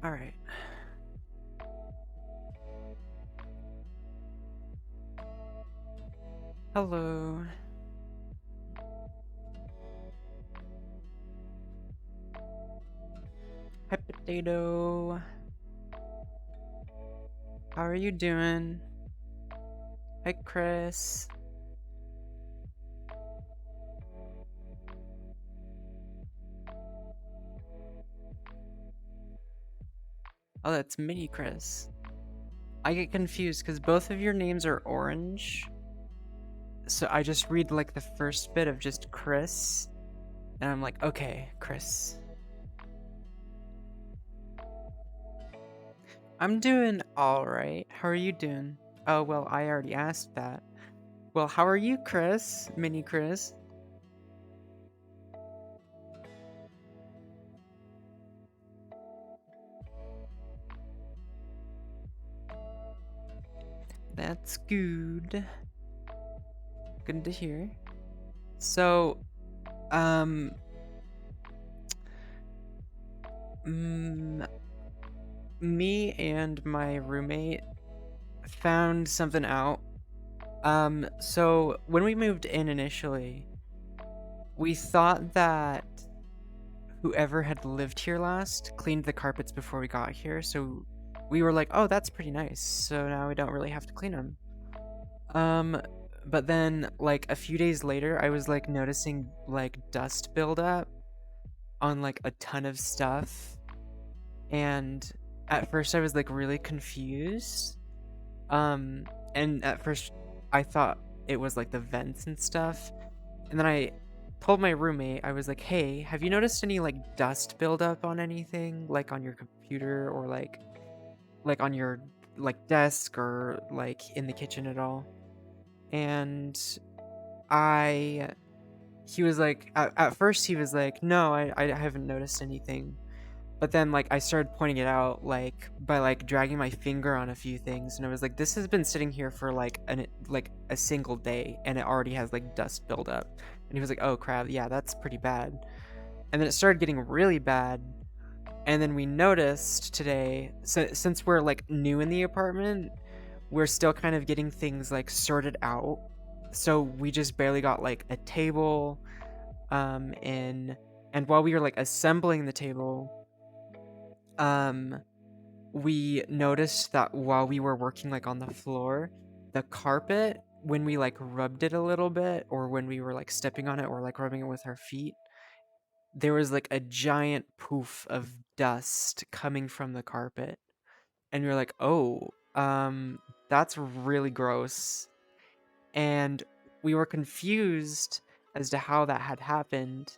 All right. Hello. Hi, Potato. How are you doing? Hi, Chris. Oh, that's Mini Chris. I get confused because both of your names are orange. So I just read like the first bit of just Chris. And I'm like, okay, Chris. I'm doing alright. How are you doing? Oh, well, I already asked that. Well, how are you, Chris? Mini Chris. That's good. Good to hear. So, um, mm, me and my roommate found something out. So when we moved in initially, we thought that whoever had lived here last cleaned the carpets before we got here, so we were like, oh, that's pretty nice. So now we don't really have to clean them. Um, but then like a few days later, I was like noticing like dust buildup on like a ton of stuff, and at first I was like really confused. Um, and at first I thought it was like the vents and stuff. And then I told my roommate, I was like, "Hey, have you noticed any like dust buildup on anything, like on your computer or like on your like desk or like in the kitchen at all?" And I he was like at first he was like, "No, I haven't noticed anything." But then like I started pointing it out like by like dragging my finger on a few things, and I was like, this has been sitting here for like a single day and it already has like dust buildup. And he was like, oh crap, yeah, that's pretty bad. And then it started getting really bad. And then we noticed today, since we're like new in the apartment, we're still kind of getting things like sorted out. So we just barely got like a table in, and while we were like assembling the table, um we noticed that while we were working like on the floor, the carpet, when we like rubbed it a little bit or when we were like stepping on it or like rubbing it with our feet, there was like a giant poof of dust coming from the carpet. And we were like, "Oh, that's really gross." And we were confused as to how that had happened,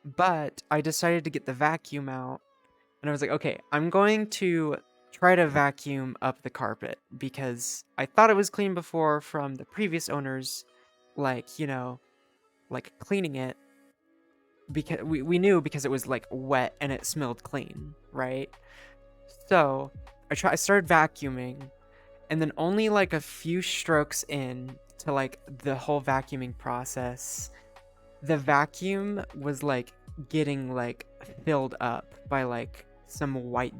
but I decided to get the vacuum out. And I was like, okay, I'm going to try to vacuum up the carpet because I thought it was clean before from the previous owners, like, like cleaning it, because we knew because it was like wet and it smelled clean, right? So I started vacuuming, and then only like a few strokes in to like the whole vacuuming process, the vacuum was like getting like filled up by like some white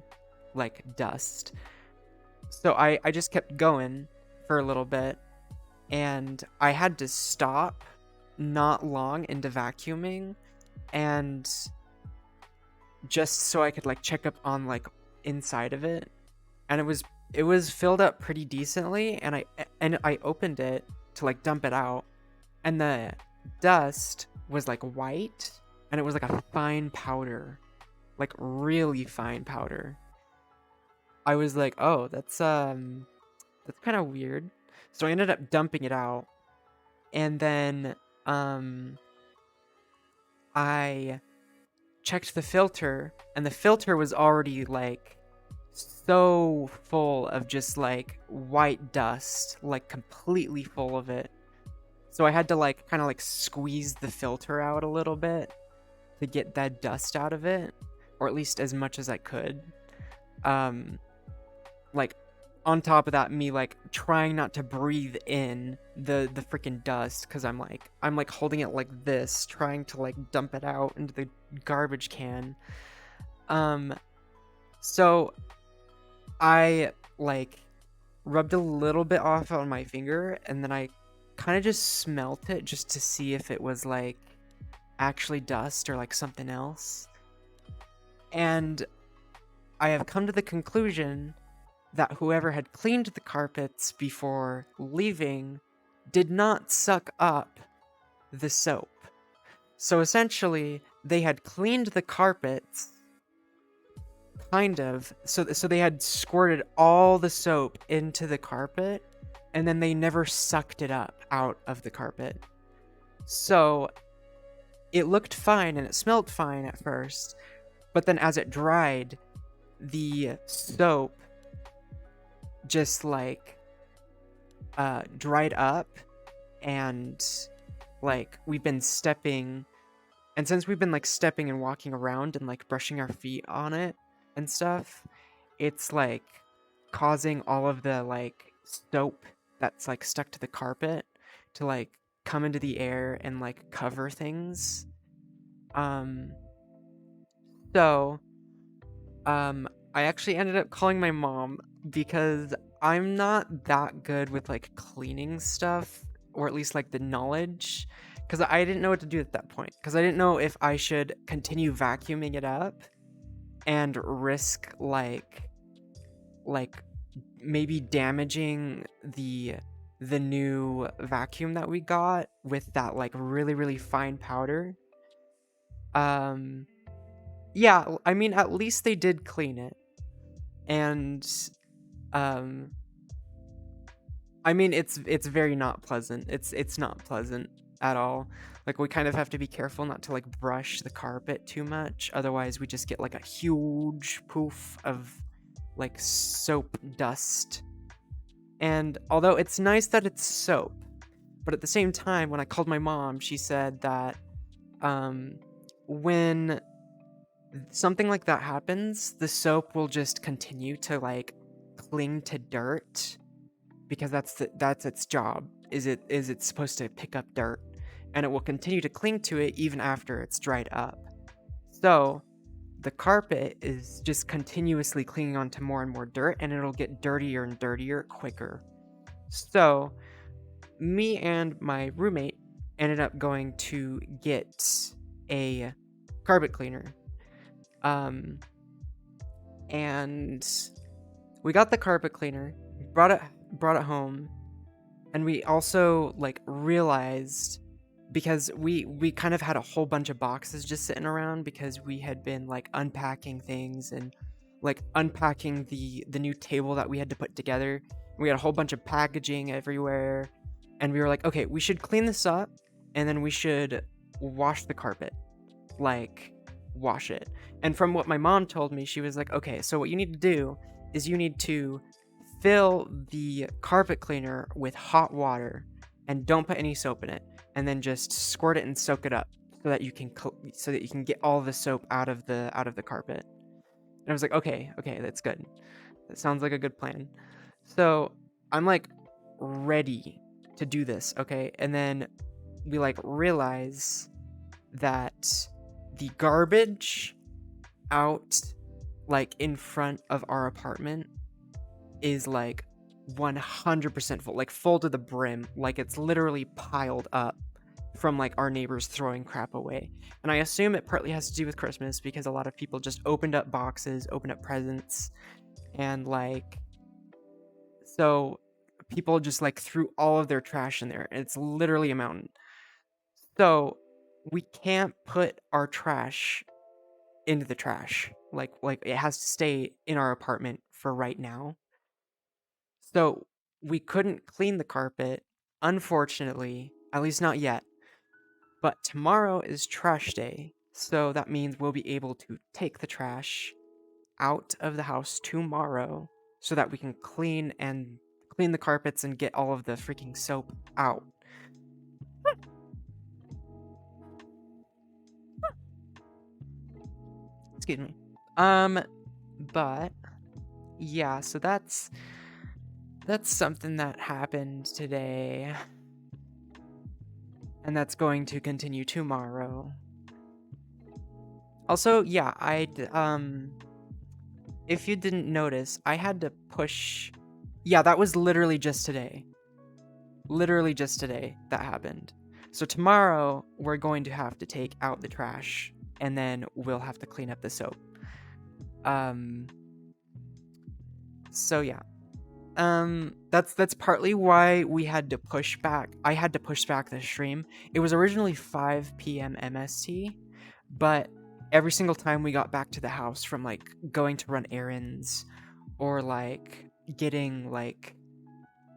like dust. So I just kept going for a little bit, and I had to stop not long into vacuuming, and just so I could like check up on like inside of it. And it was filled up pretty decently, and I opened it to like dump it out, and the dust was like white, and it was like a fine powder, like really fine powder. I was like, "Oh, that's kind of weird." So I ended up dumping it out, and then um I checked the filter, and the filter was already like so full of just like white dust, like completely full of it. So I had to like kind of like squeeze the filter out a little bit to get that dust out of it, or at least as much as I could. Um, like on top of that, me like trying not to breathe in the freaking dust because I'm like holding it like this, trying to like dump it out into the garbage can. Um, So I like rubbed a little bit off on my finger, and then I kind of just smelt it just to see if it was like actually dust or like something else. And I have come to the conclusion that whoever had cleaned the carpets before leaving did not suck up the soap. So essentially, they had cleaned the carpets, kind of. So they had squirted all the soap into the carpet, and then they never sucked it up out of the carpet. So it looked fine and it smelled fine at first, but then as it dried, the soap just like dried up, and like we've been stepping, and since we've been like stepping and walking around and like brushing our feet on it and stuff, it's like causing all of the like soap that's like stuck to the carpet to like come into the air and like cover things. um so I actually ended up calling my mom because I'm not that good with like cleaning stuff, or at least like the knowledge, because I didn't know what to do at that point, because I didn't know if I should continue vacuuming it up and risk like maybe damaging the new vacuum that we got with that like really fine powder. um yeah, I mean, at least they did clean it. And um I mean, it's very not pleasant. It's not pleasant at all. Like, we kind of have to be careful not to like brush the carpet too much, otherwise we just get like a huge poof of like soap dust. And although it's nice that it's soap, but at the same time, when I called my mom, she said that um when something like that happens, the soap will just continue to like cling to dirt, because that's its job. Is it's supposed to pick up dirt, and it will continue to cling to it even after it's dried up. So the carpet is just continuously clinging onto more and more dirt, and it'll get dirtier and dirtier quicker. So me and my roommate ended up going to get a carpet cleaner. Um and we got the carpet cleaner, brought it home, and we also like realized, because we kind of had a whole bunch of boxes just sitting around because we had been like unpacking things and like unpacking the new table that we had to put together. We had a whole bunch of packaging everywhere, and we were like, okay, we should clean this up, and then we should wash the carpet, like wash it. And from what my mom told me, she was like, okay, so what you need to do is you need to fill the carpet cleaner with hot water and don't put any soap in it, and then just squirt it and soak it up so that you can get all the soap out of the carpet. And I was like, okay, that's good. That sounds like a good plan. So I'm like ready to do this, okay? And then we like realize that the garbage out like in front of our apartment is like 100% full, like full to the brim. Like, it's literally piled up from like our neighbors throwing crap away. And I assume it partly has to do with Christmas, because a lot of people just opened up boxes, opened up presents, and like, so people just like threw all of their trash in there. It's literally a mountain. So we can't put our trash into the trash. Like it has to stay in our apartment for right now. So we couldn't clean the carpet, unfortunately, at least not yet. But tomorrow is trash day, so that means we'll be able to take the trash out of the house tomorrow so that we can clean the carpets and get all of the freaking soap out. Excuse me. But yeah, so that's something that happened today. And that's going to continue tomorrow. Also, yeah, if you didn't notice, I had to push. Yeah, that was literally just today. Literally just today that happened. So tomorrow we're going to have to take out the trash and then we'll have to clean up the soap. Um so yeah. That's partly why we had to push back. I had to push back the stream. It was originally 5 p.m. MST, but every single time we got back to the house from like going to run errands or like getting like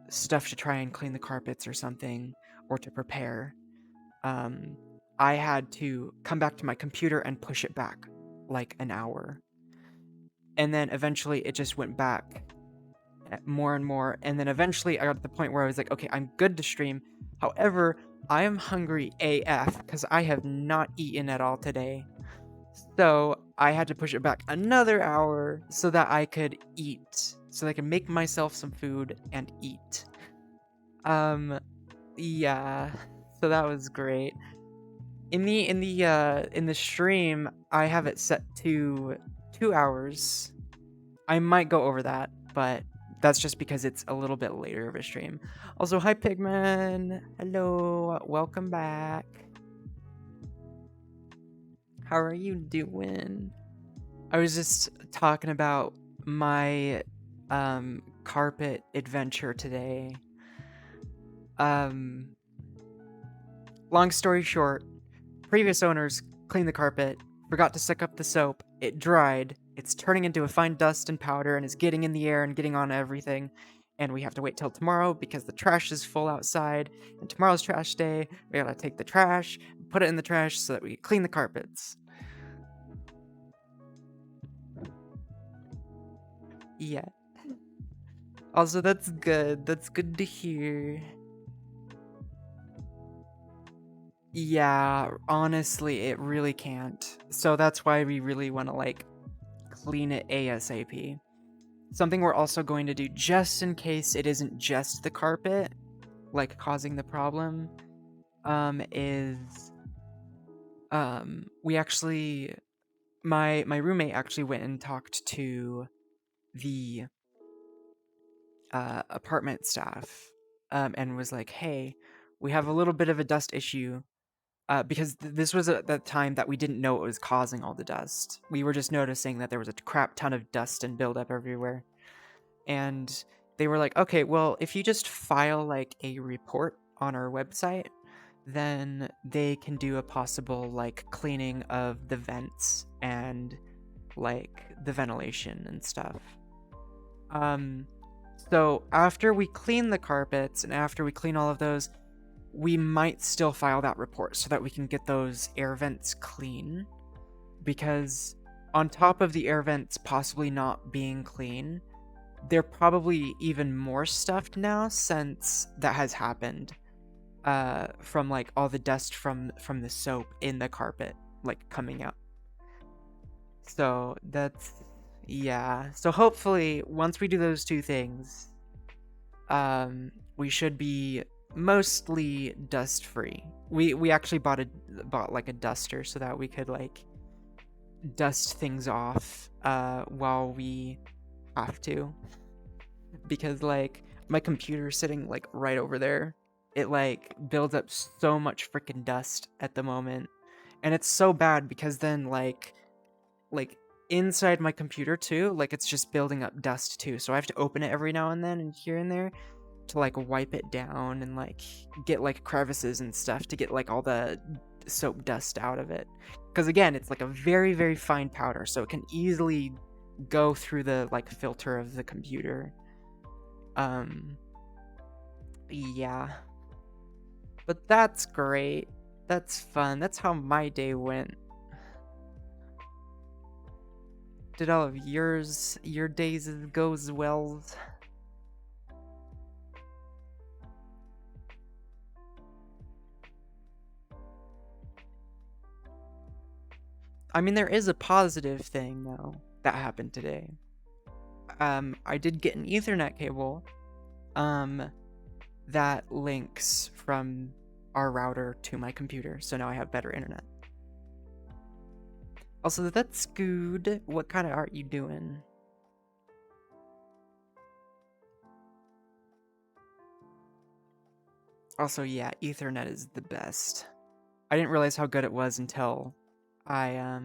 stuff to try and clean the carpets or something or to prepare, I had to come back to my computer and push it back like an hour. And then eventually it just went back more and more. And then eventually I got to the point where I was like, okay, I'm good to stream. However, I am hungry AF because I have not eaten at all today. So I had to push it back another hour so that I could eat. So that I could make myself some food and eat. Yeah. So that was great. In the stream, I have it set to 2 hours. I might go over that, but that's just because it's a little bit later of a stream. Also, hi Pigman. Hello, welcome back. How are you doing? I was just talking about my carpet adventure today. Long story short, previous owners cleaned the carpet, forgot to suck up the soap, it dried, it's turning into a fine dust and powder and is getting in the air and getting on everything, and we have to wait till tomorrow because the trash is full outside, and tomorrow's trash day, we gotta take the trash, put it in the trash so that we clean the carpets. Yeah. Also, that's good to hear. Yeah, honestly, it really can't. So that's why we really want to, like, clean it ASAP. Something we're also going to do, just in case it isn't just the carpet, like, causing the problem, is, we actually, my roommate actually went and talked to the, apartment staff, and was like, hey, we have a little bit of a dust issue. Because this was at the time that we didn't know what was causing all the dust. We were just noticing that there was a crap ton of dust and buildup everywhere. And they were like, okay, well, if you just file like a report on our website, then they can do a possible like cleaning of the vents and like the ventilation and stuff. So after we clean the carpets and after we clean all of those, we might still file that report so that we can get those air vents clean. Because on top of the air vents possibly not being clean, they're probably even more stuffed now since that has happened. From like all the dust from the soap in the carpet, like coming out. So that's, yeah. So hopefully once we do those two things, we should be mostly dust free. We actually bought like a duster so that we could like dust things off while we have to, because like my computer's sitting like right over there. It like builds up so much freaking dust at the moment, and it's so bad because then like inside my computer too, like it's just building up dust too, so I have to open it every now and then and here and there to like wipe it down and like get like crevices and stuff to get like all the soap dust out of it, because again it's like a very very fine powder, so it can easily go through the like filter of the computer. Yeah, but that's great, that's fun, that's how my day went. Did all of your days go as well? I mean, there is a positive thing, though, that happened today. I did get an Ethernet cable, that links from our router to my computer, so now I have better internet. Also, that's good. What kind of art you doing? Also, yeah, Ethernet is the best. I didn't realize how good it was I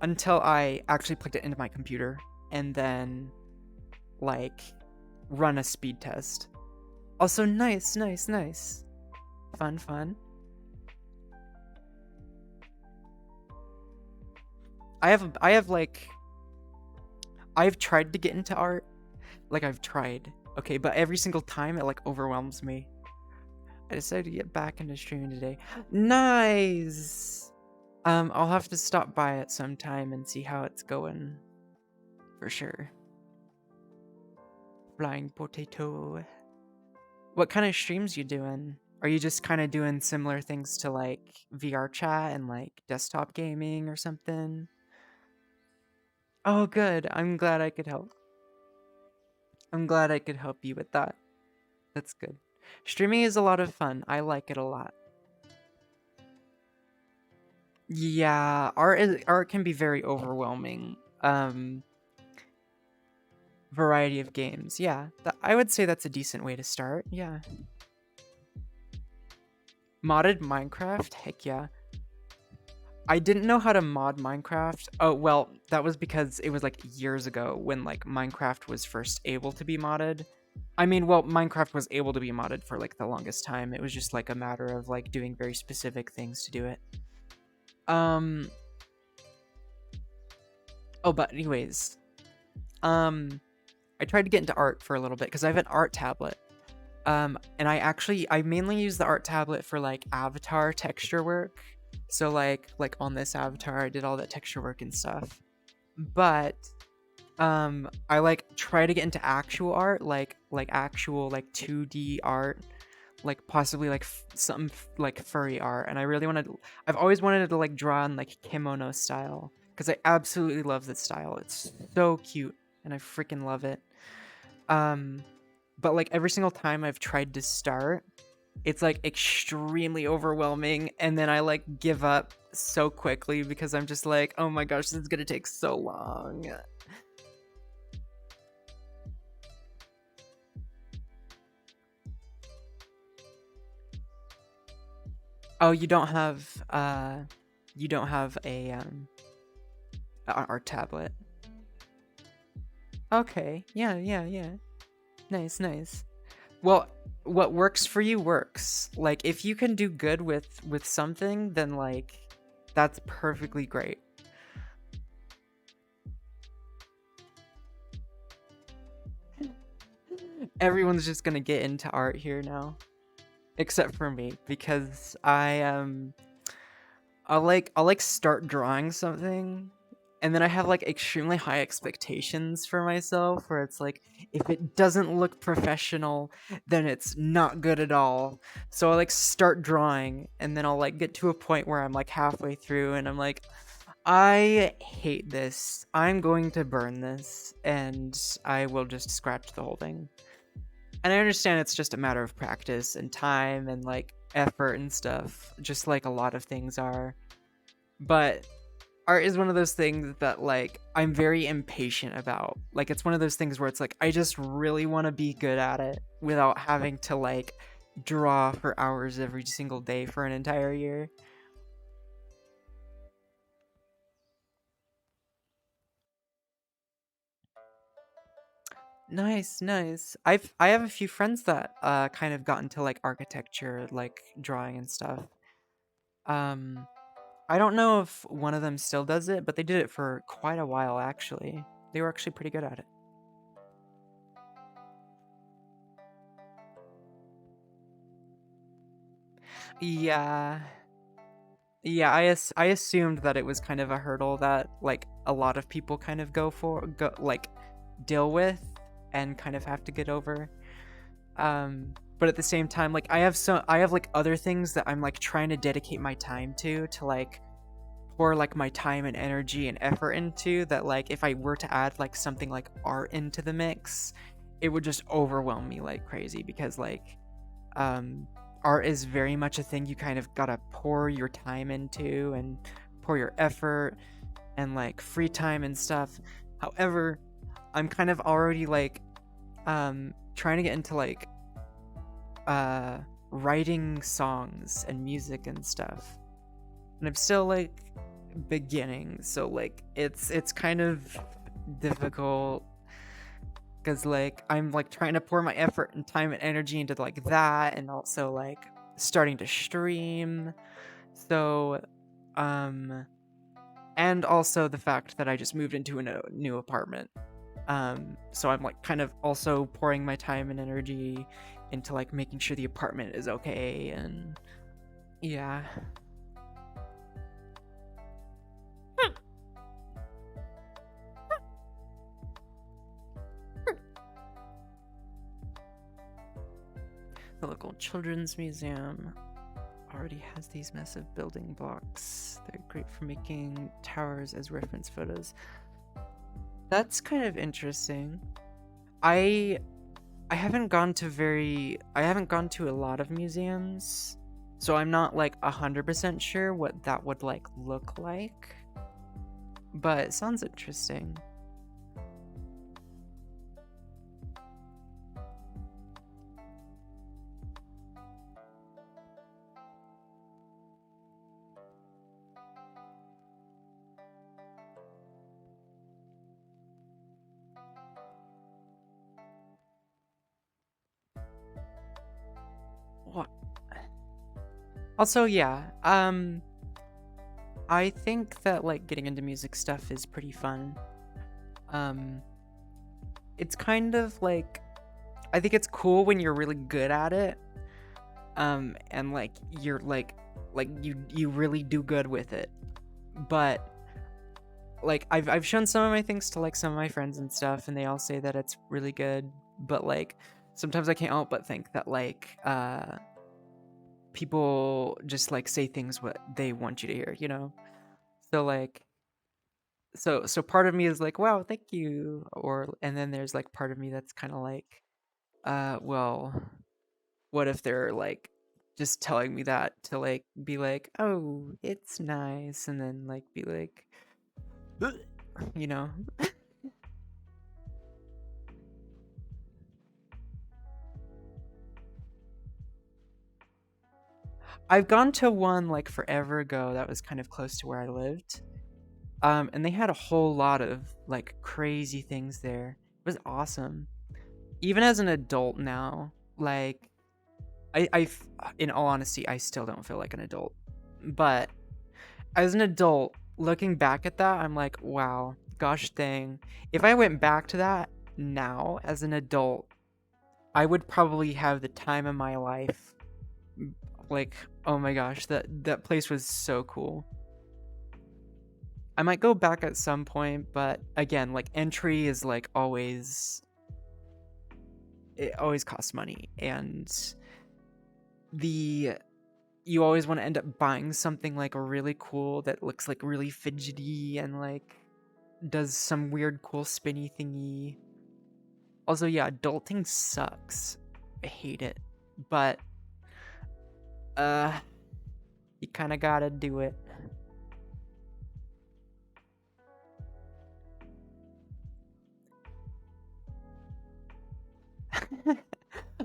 until I actually plugged it into my computer and then like run a speed test. Also, nice, nice, nice. Fun, fun. I have like I've tried to get into art. Like I've tried. Okay, but every single time it like overwhelms me. I decided to get back into streaming today. Nice. I'll have to stop by it sometime and see how it's going. For sure. Flying potato. What kind of streams you doing? Are you just kind of doing similar things to like VRChat and like desktop gaming or something? Oh, good. I'm glad I could help. I'm glad I could help you with that. That's good. Streaming is a lot of fun. I like it a lot. Yeah, art can be very overwhelming. Variety of games. Yeah, I would say that's a decent way to start. Yeah. Modded Minecraft? Heck yeah. I didn't know how to mod Minecraft. Oh, well, that was because it was like years ago when like Minecraft was first able to be modded. I mean, well, Minecraft was able to be modded for like the longest time. It was just like a matter of like doing very specific things to do it. Um Oh, but anyways, I tried to get into art for a little bit because I have an art tablet. And I mainly use the art tablet for like avatar texture work. So like on this avatar, I did all that texture work and stuff. But I like try to get into actual art, like actual like 2D art, like possibly like some like furry art. And I really wanted, I've always wanted to like draw in like kimono style because I absolutely love this style. It's so cute and I freaking love it. But like every single time I've tried to start, it's like extremely overwhelming and then I like give up so quickly because I'm just like, oh my gosh, this is gonna take so long. Oh, you don't have a art tablet. Okay. Yeah, yeah, yeah. Nice, nice. Well, what works for you works. Like if you can do good with something, then like that's perfectly great. Everyone's just going to get into art here now, except for me because I'll like start drawing something and then I have like extremely high expectations for myself where it's like if it doesn't look professional, then it's not good at all. So I like start drawing and then I'll like get to a point where I'm like halfway through and I'm like I hate this. I'm going to burn this and I will just scratch the whole thing. And I understand it's just a matter of practice and time and like effort and stuff, just like a lot of things are. But art is one of those things that like I'm very impatient about. Like it's one of those things where it's like I just really want to be good at it without having to like draw for hours every single day for an entire year. Nice, nice. I have a few friends that kind of got into like architecture, like drawing and stuff. Um I don't know if one of them still does it, but they did it for quite a while actually. They were actually pretty good at it. Yeah. Yeah, I assumed that it was kind of a hurdle that like a lot of people kind of like deal with and kind of have to get over. But at the same time like I have like other things that I'm like trying to dedicate my time to like pour like my time and energy and effort into that like if I were to add like something like art into the mix, it would just overwhelm me like crazy because like um art is very much a thing you kind of gotta pour your time into and pour your effort and like free time and stuff. However, I'm kind of already like trying to get into like uh writing songs and music and stuff. And I'm still like beginning, so like it's kind of difficult because like I'm like trying to pour my effort and time and energy into like that, and also like starting to stream. So um and also the fact that I just moved into a new apartment. So I'm like kind of also pouring my time and energy into like making sure the apartment is okay, and yeah. The local children's museum already has these massive building blocks. They're great for making towers as reference photos. That's kind of interesting. I I haven't gone to a lot of museums, so I'm not like 100% sure what that would like look like. But it sounds interesting. What? Also, yeah. I think that like getting into music stuff is pretty fun. Um it's kind of like, I think it's cool when you're really good at it. And like you're like you really do good with it. But like I've shown some of my things to like some of my friends and stuff, and they all say that it's really good, but like sometimes I can't help but think that like people just like say things what they want you to hear, you know? So like so part of me is like, wow, thank you, or and then there's like part of me that's kind of like, well, what if they're like just telling me that to like be like, oh, it's nice, and then like be like, you know? I've gone to one like forever ago that was kind of close to where I lived. And they had a whole lot of like crazy things there. It was awesome. Even as an adult now, like in all honesty, I still don't feel like an adult. But as an adult, looking back at that, I'm like, wow, gosh dang. If I went back to that now as an adult, I would probably have the time of my life. Like, oh my gosh, that place was so cool. I might go back at some point, but again, like entry is like always, it always costs money, and the you always want to end up buying something like really cool that looks like really fidgety and like does some weird cool spinny thingy. Also, yeah, adulting sucks. I hate it. But uh you kind of got to do it.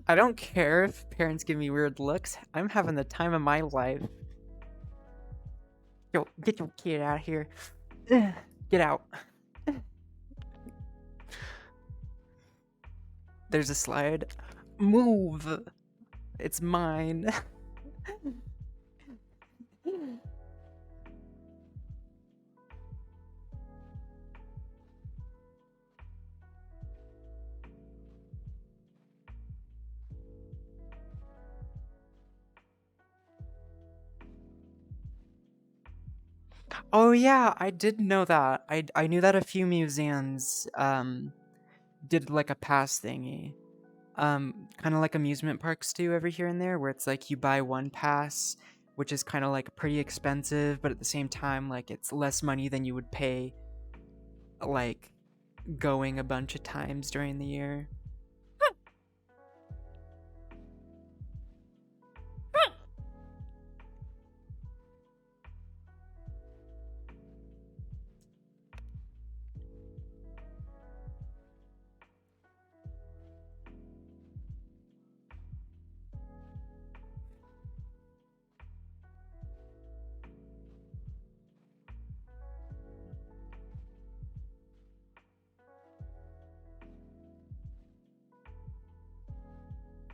I don't care if parents give me weird looks. I'm having the time of my life. Yo, get your kid out of here. Get out. There's a slide. Move. It's mine. Oh yeah, I did know that. I knew that a few museums did like a pass thingy. Kind of like amusement parks do every here and there, where it's like you buy one pass, which is kind of like pretty expensive, but at the same time like it's less money than you would pay like going a bunch of times during the year.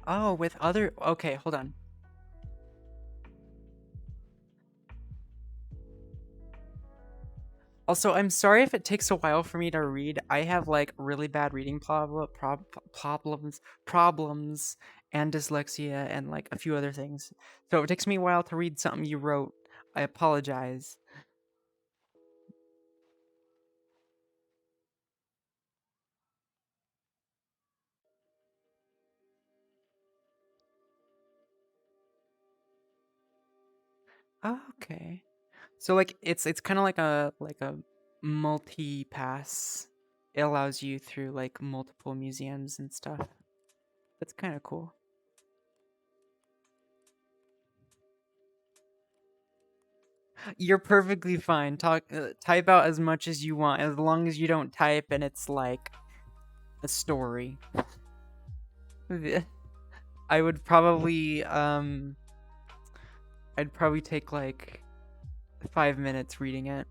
Oh, with other. Okay, hold on. Also, I'm sorry if it takes a while for me to read. I have like really bad reading problems, and dyslexia, and like a few other things. So if it takes me a while to read something you wrote, I apologize. Okay. So like it's kind of like a multi pass. It allows you through like multiple museums and stuff. That's kind of cool. You're perfectly fine. Type out as much as you want, as long as you don't type and it's like a story. I would probably I'd probably take like 5 minutes reading it.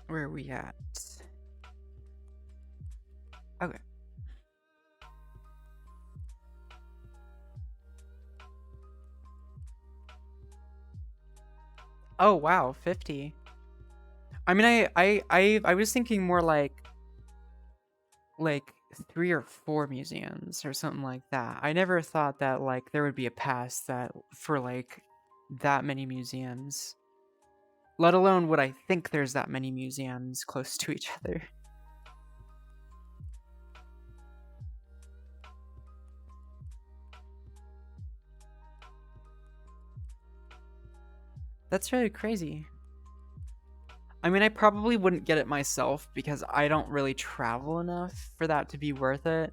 Where are we at? Okay. Oh wow, 50. I mean, I was thinking more like 3 or 4 museums or something like that. I never thought that like there would be a pass that for like that many museums. Let alone would I think there's that many museums close to each other. That's really crazy. I mean, I probably wouldn't get it myself because I don't really travel enough for that to be worth it.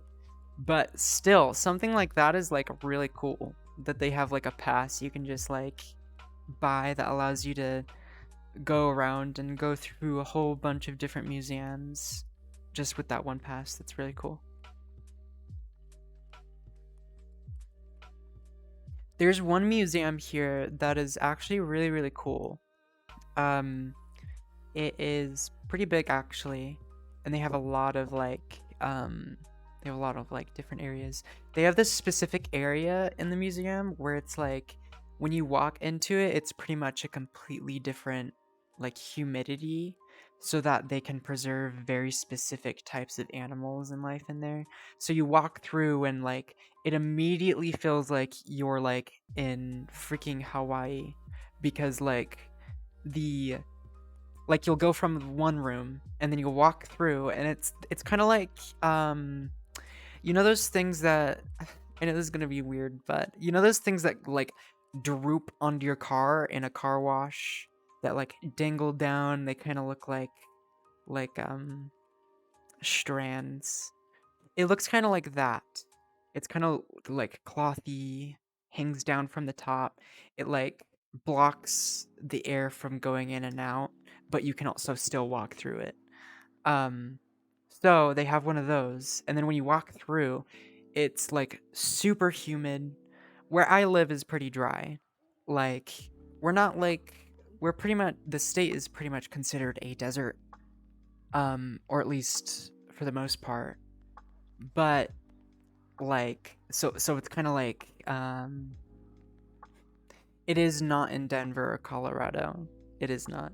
But still, something like that is like really cool that they have like a pass you can just like buy that allows you to go around and go through a whole bunch of different museums just with that one pass. That's really cool. There's one museum here that is actually really, really cool. Um, it is pretty big actually, and they have a lot of they have a lot of like different areas. They have this specific area in the museum where it's like when you walk into it, it's pretty much a completely different like humidity so that they can preserve very specific types of animals and life in there. So you walk through and like it immediately feels like you're like in freaking Hawaii because the like you'll go from one room and then you'll walk through and it's kind of like you know those things that I know this is going to be weird, but you know those things that like droop onto your car in a car wash that like dangle down, they kind of look like strands. It looks kind of like that. It's kind of like clothy, hangs down from the top. It like blocks the air from going in and out, but you can also still walk through it. Um, so they have one of those, and then when you walk through, it's like super humid. Where I live is pretty dry. Like we're not like we're pretty much the state is pretty much considered a desert, or at least for the most part. But like so it's kind of like it is not in Denver or Colorado. It is not.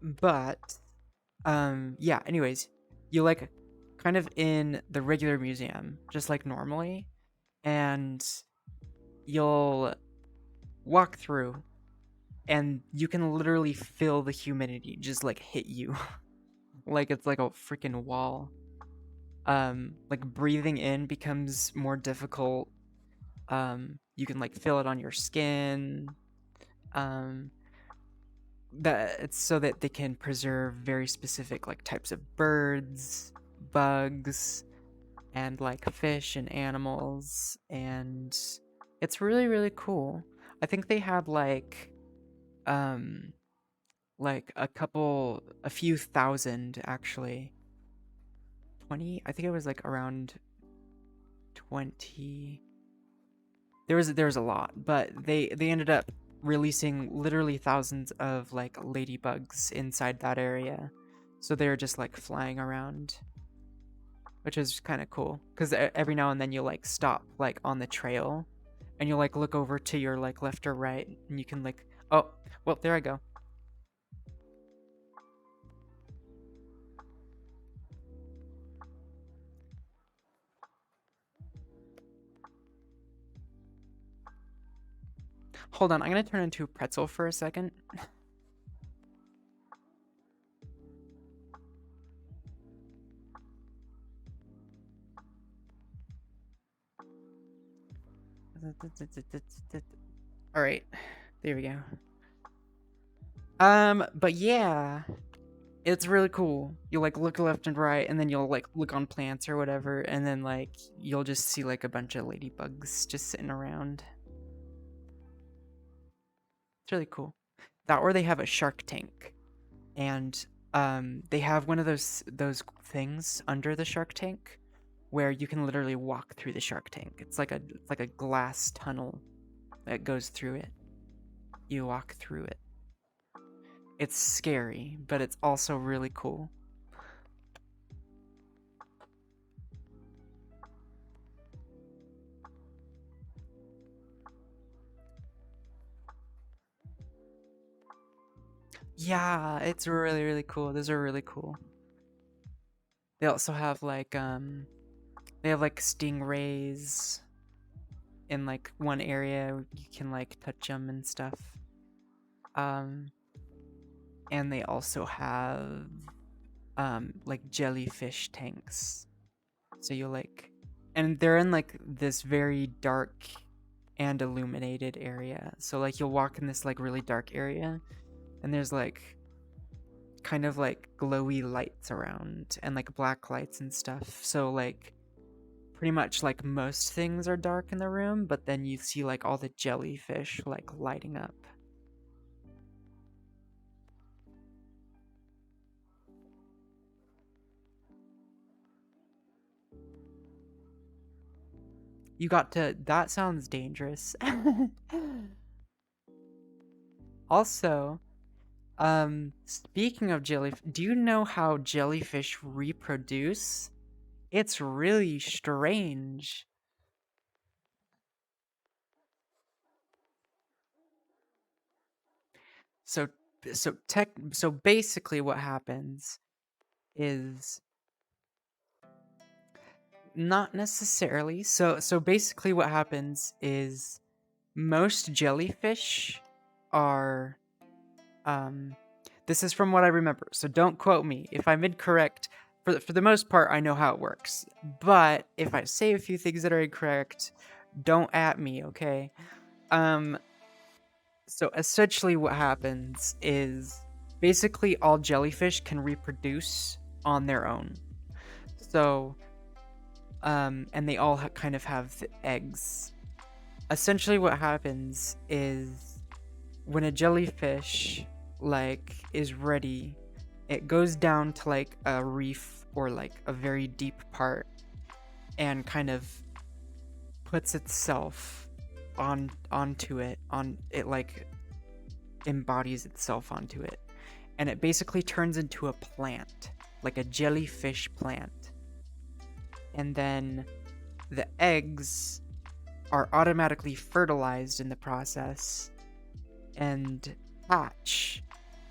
But yeah, anyways, you like kind of in the regular museum just like normally and you'll walk through and you can literally feel the humidity just like hit you like it's like a freaking wall. Like breathing in becomes more difficult. You can like feel it on your skin. um that it's so that they can preserve very specific like types of birds, bugs, and like fish and animals, and it's really really cool. I think they had like um like a few thousand actually. 20? I think it was like around 20. There was a lot, but they ended up releasing literally thousands of like ladybugs inside that area. So they're just like flying around, which is kind of cool cuz every now and then you'll like stop like on the trail and you'll like look over to your like left or right and you can like, oh, well, there I go. Hold on, I'm going to turn into a pretzel for a second. All right. There we go. But yeah, it's really cool. You like look left and right, and then you'll like look on plants or whatever, and then like you'll just see like a bunch of ladybugs just sitting around. It's really cool. That or they have a shark tank, and they have one of those things under the shark tank where you can literally walk through the shark tank. It's like a glass tunnel that goes through it. You walk through it. It's scary, but it's also really cool. Yeah, it's really, really cool. Those are really cool. They also have like they have like stingrays in like one area you can like touch them and stuff. Um and they also have like jellyfish tanks. So you like, and they're in like this very dark and illuminated area. So like you'll walk in this like really dark area and there's like kind of like glowy lights around and like black lights and stuff. So like pretty much like most things are dark in the room, but then you see like all the jellyfish like lighting up. You got to, that sounds dangerous. Also, speaking of jellyfish, do you know how jellyfish reproduce? It's really strange. So so basically what happens is not necessarily. So basically what happens is most jellyfish are this is from what I remember. So don't quote me if I'm incorrect. For the most part, I know how it works. But if I say a few things that are incorrect, don't at me, okay? Um so essentially what happens is basically all jellyfish can reproduce on their own. So and they all kind of have eggs. Essentially what happens is when a jellyfish like is ready, it goes down to like a reef or like a very deep part and kind of puts itself onto it, on it, like embodies itself onto it, and it basically turns into a plant, like a jellyfish plant. And then the eggs are automatically fertilized in the process and hatch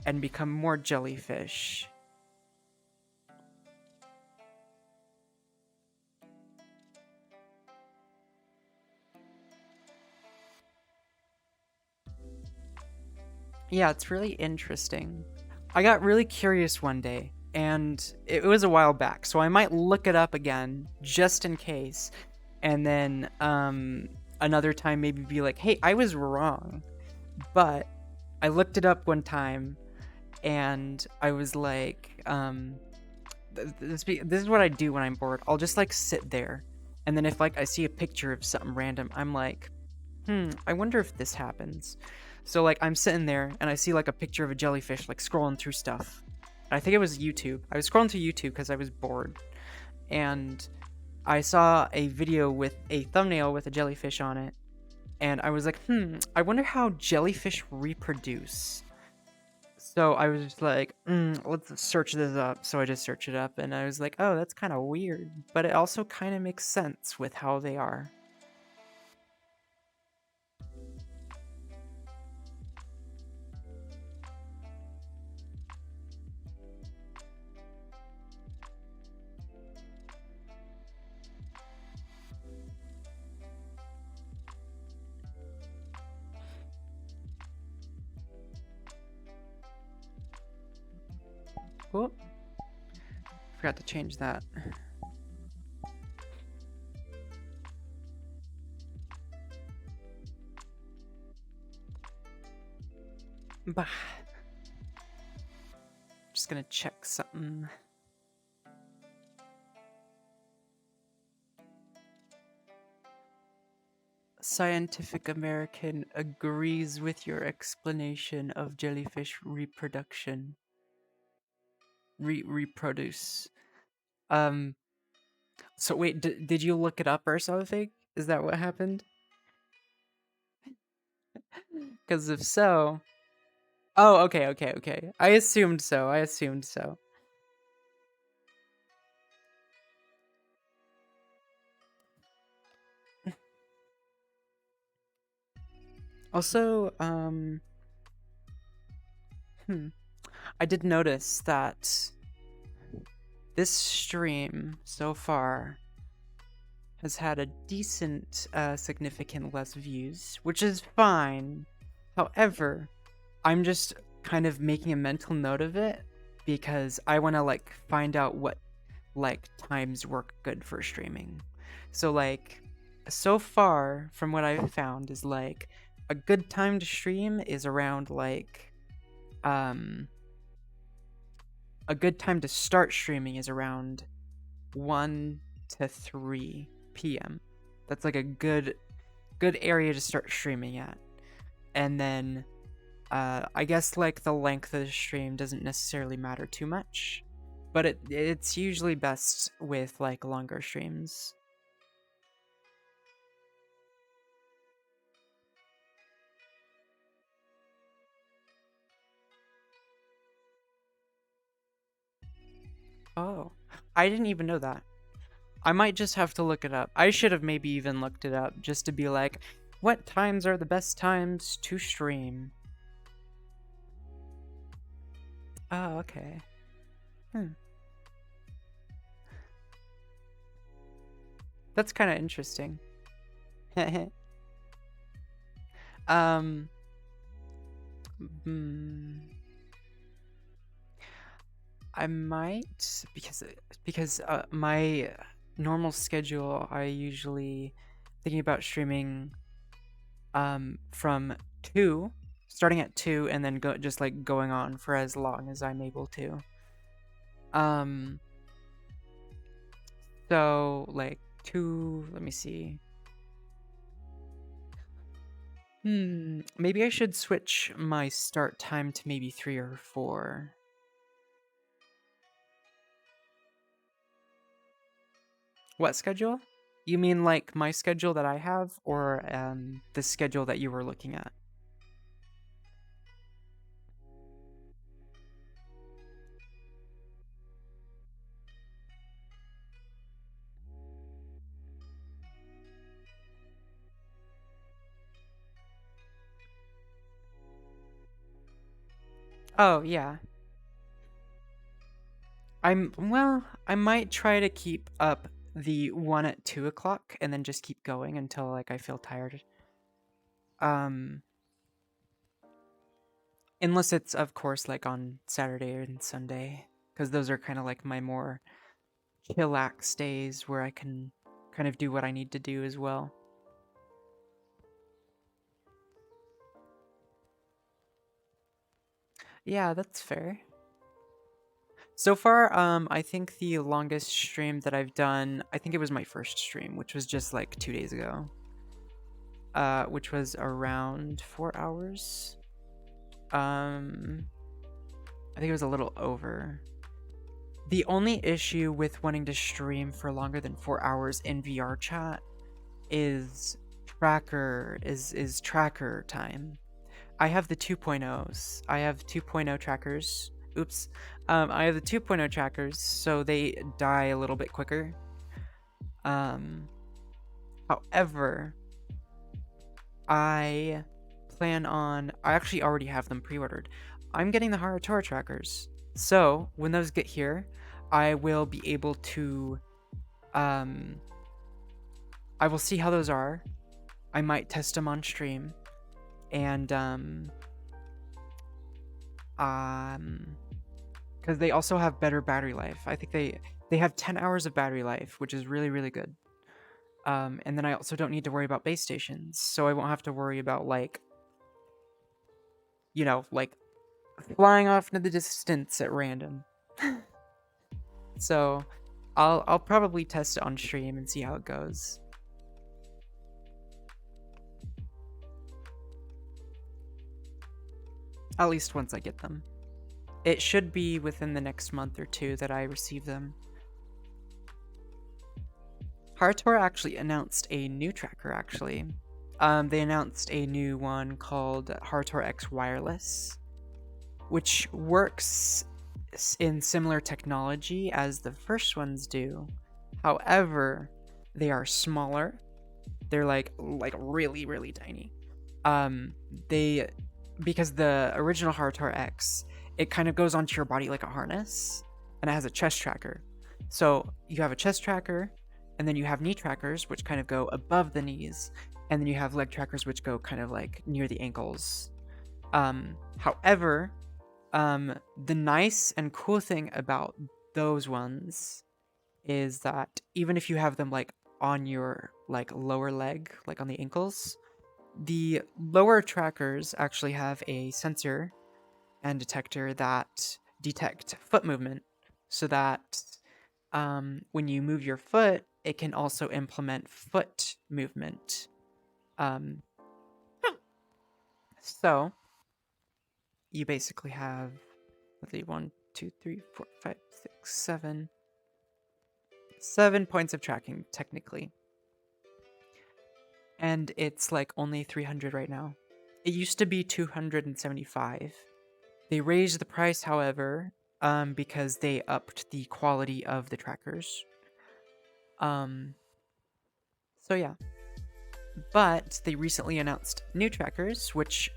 and become more jellyfish. Yeah, it's really interesting. I got really curious one day, and it was a while back, so I might look it up again just in case. And then another time maybe be like, "Hey, I was wrong." But I looked it up one time and I was like, this is what I do when I'm bored. I'll just like sit there, and then if like I see a picture of something random, I'm like, I wonder if this happens. So like I'm sitting there and I see like a picture of a jellyfish like scrolling through stuff. I think it was YouTube. I was scrolling through YouTube because I was bored, and I saw a video with a thumbnail with a jellyfish on it, and I was like, I wonder how jellyfish reproduce. So I was just like, let's search this up. So I just searched it up, and I was like, oh, that's kind of weird, but it also kind of makes sense with how they are. Whoop. Forgot to change that. Bah. Just gonna check something. Scientific American agrees with your explanation of jellyfish reproduction. Reproduce. Um. So wait, did you look it up or something? Is that what happened? Because if so, oh, okay. I assumed so. Also, I did notice that this stream so far has had a decent, significant less views, which is fine. However, I'm just kind of making a mental note of it because I want to like find out what like times work good for streaming. So like so far from what I've found is like a good time to stream is around like a good time to start streaming is around 1 to 3 p.m. That's like a good area to start streaming at. And then I guess like the length of the stream doesn't necessarily matter too much, but it's usually best with like longer streams. Oh, I didn't even know that. I might just have to look it up. I should have maybe even looked it up just to be like, what times are the best times to stream? Oh, okay. That's kind of interesting. um, I might because my normal schedule, I usually thinking about streaming from 2, starting at 2 and then just like going on for as long as I'm able to. So like 2, let me see. Maybe I should switch my start time to maybe 3 or 4. What schedule? You mean like my schedule that I have, or the schedule that you were looking at? Oh, yeah. I might try to keep up the one at 2 o'clock and then just keep going until like I feel tired. Um, unless it's of course like on Saturday and Sunday, because those are kind of like my more chillax days where I can kind of do what I need to do as well. Yeah, that's fair. So far, I think the longest stream that I've done, I think it was my first stream, which was just like 2 days ago. which was around 4 hours. I think it was a little over. The only issue with wanting to stream for longer than 4 hours in VRChat is tracker time. I have the 2.0s. I have 2.0 trackers. Oops. I have the 2.0 trackers, so they die a little bit quicker. However, I actually already have them pre-ordered. I'm getting the Haratora trackers. So when those get here, I will be able to, I will see how those are. I might test them on stream, and because they also have better battery life. I think they have 10 hours of battery life, which is really, really good. And then I also don't need to worry about base stations, so I won't have to worry about, like, like flying off into the distance at random. So I'll probably test it on stream and see how it goes. At least once I get them. It should be within the next month or two that I receive them. Haratora actually announced a new tracker, actually. They announced a new one called Haratora X Wireless, which works in similar technology as the first ones do. However, they are smaller. They're like really, really tiny. Because the original Haratora X, it kind of goes onto your body like a harness, and it has a chest tracker. So you have a chest tracker, and then you have knee trackers, which kind of go above the knees, and then you have leg trackers, which go kind of like near the ankles. However, the nice and cool thing about those ones is that even if you have them like on your like lower leg, like on the ankles, the lower trackers actually have a sensor and detector that detect foot movement, so that when you move your foot, it can also implement foot movement. So you basically have, let's see, 1, 2, 3, 4, 5, 6, 7 points of tracking technically, and it's like only 300 right now. It used to be 275. They raised the price, however, because they upped the quality of the trackers. So yeah. But they recently announced new trackers, which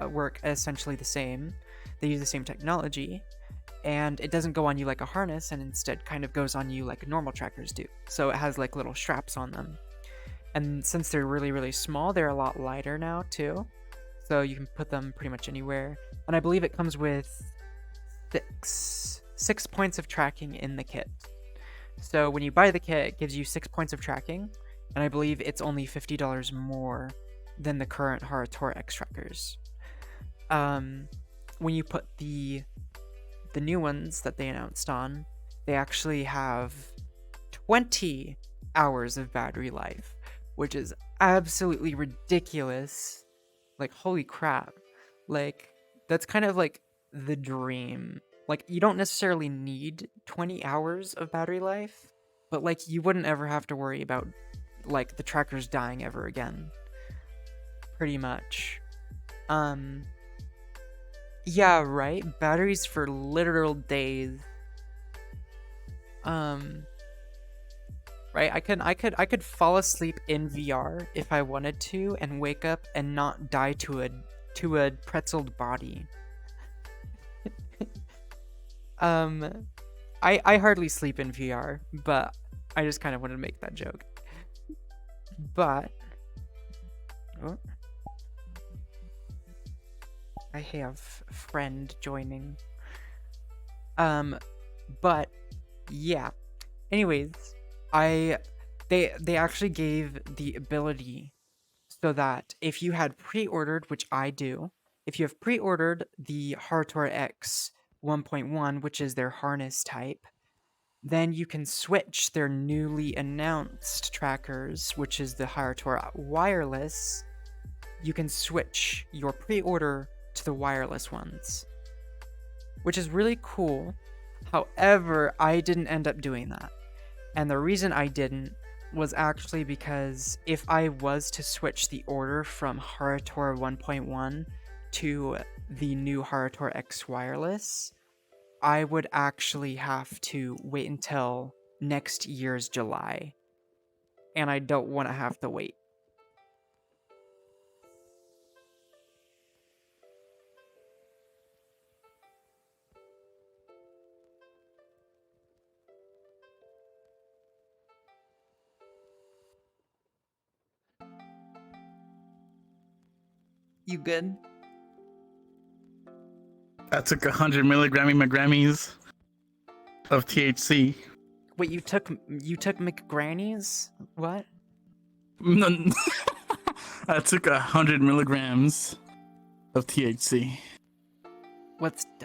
work essentially the same. They use the same technology, and it doesn't go on you like a harness, and instead kind of goes on you like normal trackers do. So it has like little straps on them. And since they're really, really small, they're a lot lighter now too. So you can put them pretty much anywhere. And I believe it comes with six points of tracking in the kit. So when you buy the kit, it gives you 6 points of tracking, and I believe it's only $50 more than the current Haratora X trackers. When you put the new ones that they announced on, they actually have 20 hours of battery life, which is absolutely ridiculous. Like, holy crap. Like, that's kind of like the dream. Like, you don't necessarily need 20 hours of battery life, but like, you wouldn't ever have to worry about like the trackers dying ever again. Pretty much. Yeah, right? Batteries for literal days. Right? I could fall asleep in VR if I wanted to and wake up and not die to a pretzeled body. I hardly sleep in VR, but I just kind of wanted to make that joke. But oh, I have friend joining. But yeah. Anyways, they actually gave the ability so that if you had pre-ordered, which I do, if you have pre-ordered the Haratora X 1.1, which is their harness type, then you can switch their newly announced trackers, which is the Haratora Wireless, you can switch your pre-order to the wireless ones, which is really cool. However, I didn't end up doing that. And the reason I didn't was actually because if I was to switch the order from Harator 1.1 to the new Harator X wireless, I would actually have to wait until next year's July. And I don't want to have to wait. You good? I took 100 milligrammies of THC. Wait, you took McGranny's? What? No, I took 100 milligrams of THC.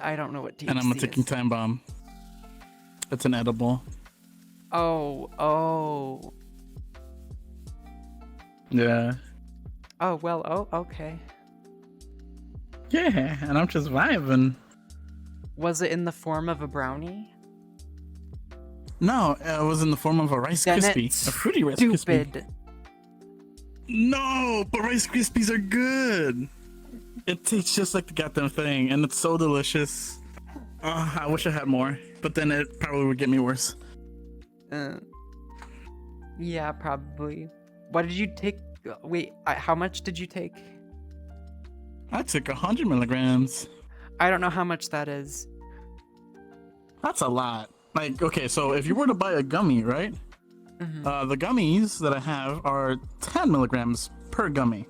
I don't know what THC is. And I'm a ticking time bomb. It's an edible. Oh. Yeah. Oh, well, okay. Yeah, and I'm just vibing. Was it in the form of a brownie? No, it was in the form of a Rice Krispie. A fruity Rice Krispie. Stupid. No, but Rice Krispies are good. It tastes just like the goddamn thing, and it's so delicious. Oh, I wish I had more, but then it probably would get me worse. Yeah, probably. What did you take? Wait, how much did you take? I took 100 milligrams. I don't know how much that is. That's a lot. Like, okay, so if you were to buy a gummy, right? Mm-hmm. The gummies that I have are 10 milligrams per gummy.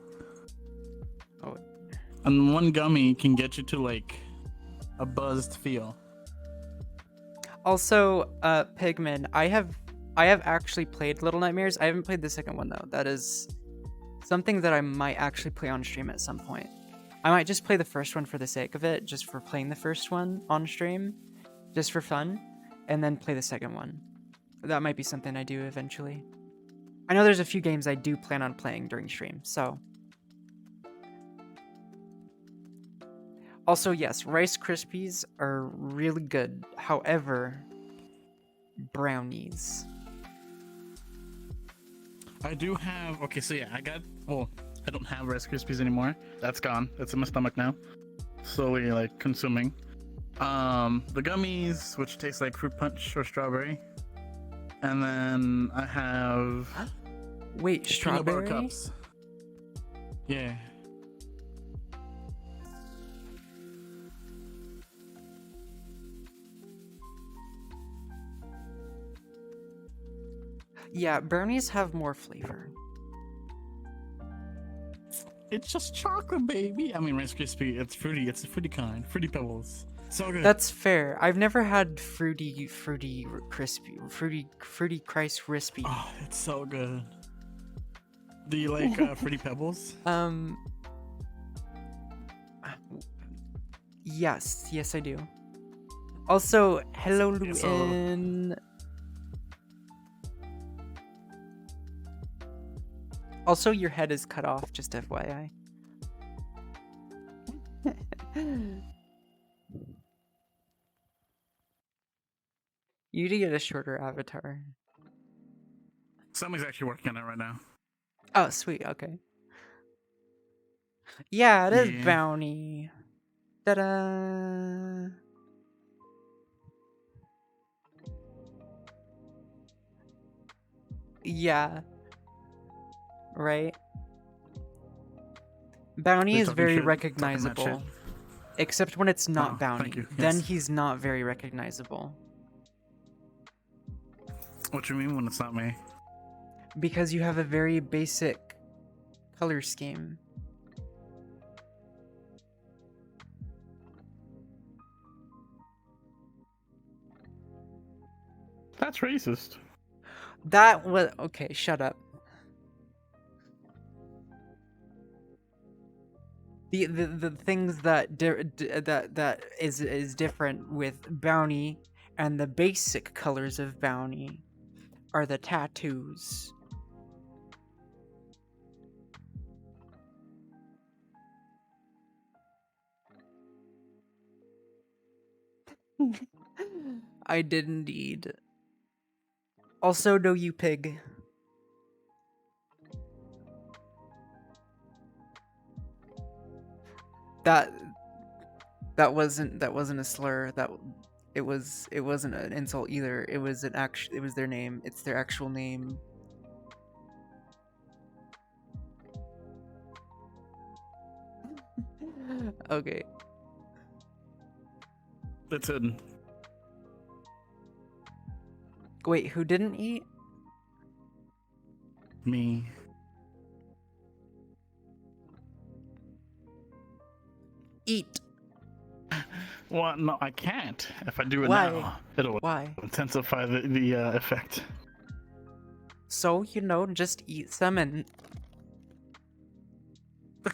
Oh. And one gummy can get you to like a buzzed feel. Also, Pigman, I have actually played Little Nightmares. I haven't played the second one though. That is something that I might actually play on stream at some point. I might just play the first one for the sake of it, just for playing the first one on stream, just for fun, and then play the second one. That might be something I do eventually. I know there's a few games I do plan on playing during stream, so. Also, yes, Rice Krispies are really good. However, brownies. I do have, okay, so yeah, I don't have Rice Krispies anymore. That's gone. That's in my stomach now. Slowly, like, consuming. The gummies, which taste like fruit punch or strawberry. And then I have... Wait, peanut butter strawberry? cups. Yeah. Yeah, brownies have more flavor. It's just chocolate, baby. I mean, Rice Krispie, it's fruity. It's a fruity kind. Fruity Pebbles. So good. That's fair. I've never had fruity crispy, fruity Rice Krispie. Oh, it's so good. Do you like Fruity Pebbles? Yes, I do. Also, hello, Luin. Also, your head is cut off, just FYI. You need to get a shorter avatar. Somebody's actually working on it right now. Oh, sweet, okay. Yeah, it is Bounty. Ta-da! Yeah. Right? Bounty is very recognizable. Except when it's not Bounty. Then he's not very recognizable. What do you mean when it's not me? Because you have a very basic color scheme. That's racist. That was okay. Shut up. The things that is different with Bounty and the basic colors of Bounty are the tattoos. I did indeed. Also, no, you pig. That wasn't a slur. It wasn't an insult either. It was their name. It's their actual name. Okay. It's hidden. Wait, who didn't eat? Me. Eat. Well, no, I can't. If I do it Why? now, it'll Why? intensify the effect. So, just eat some and...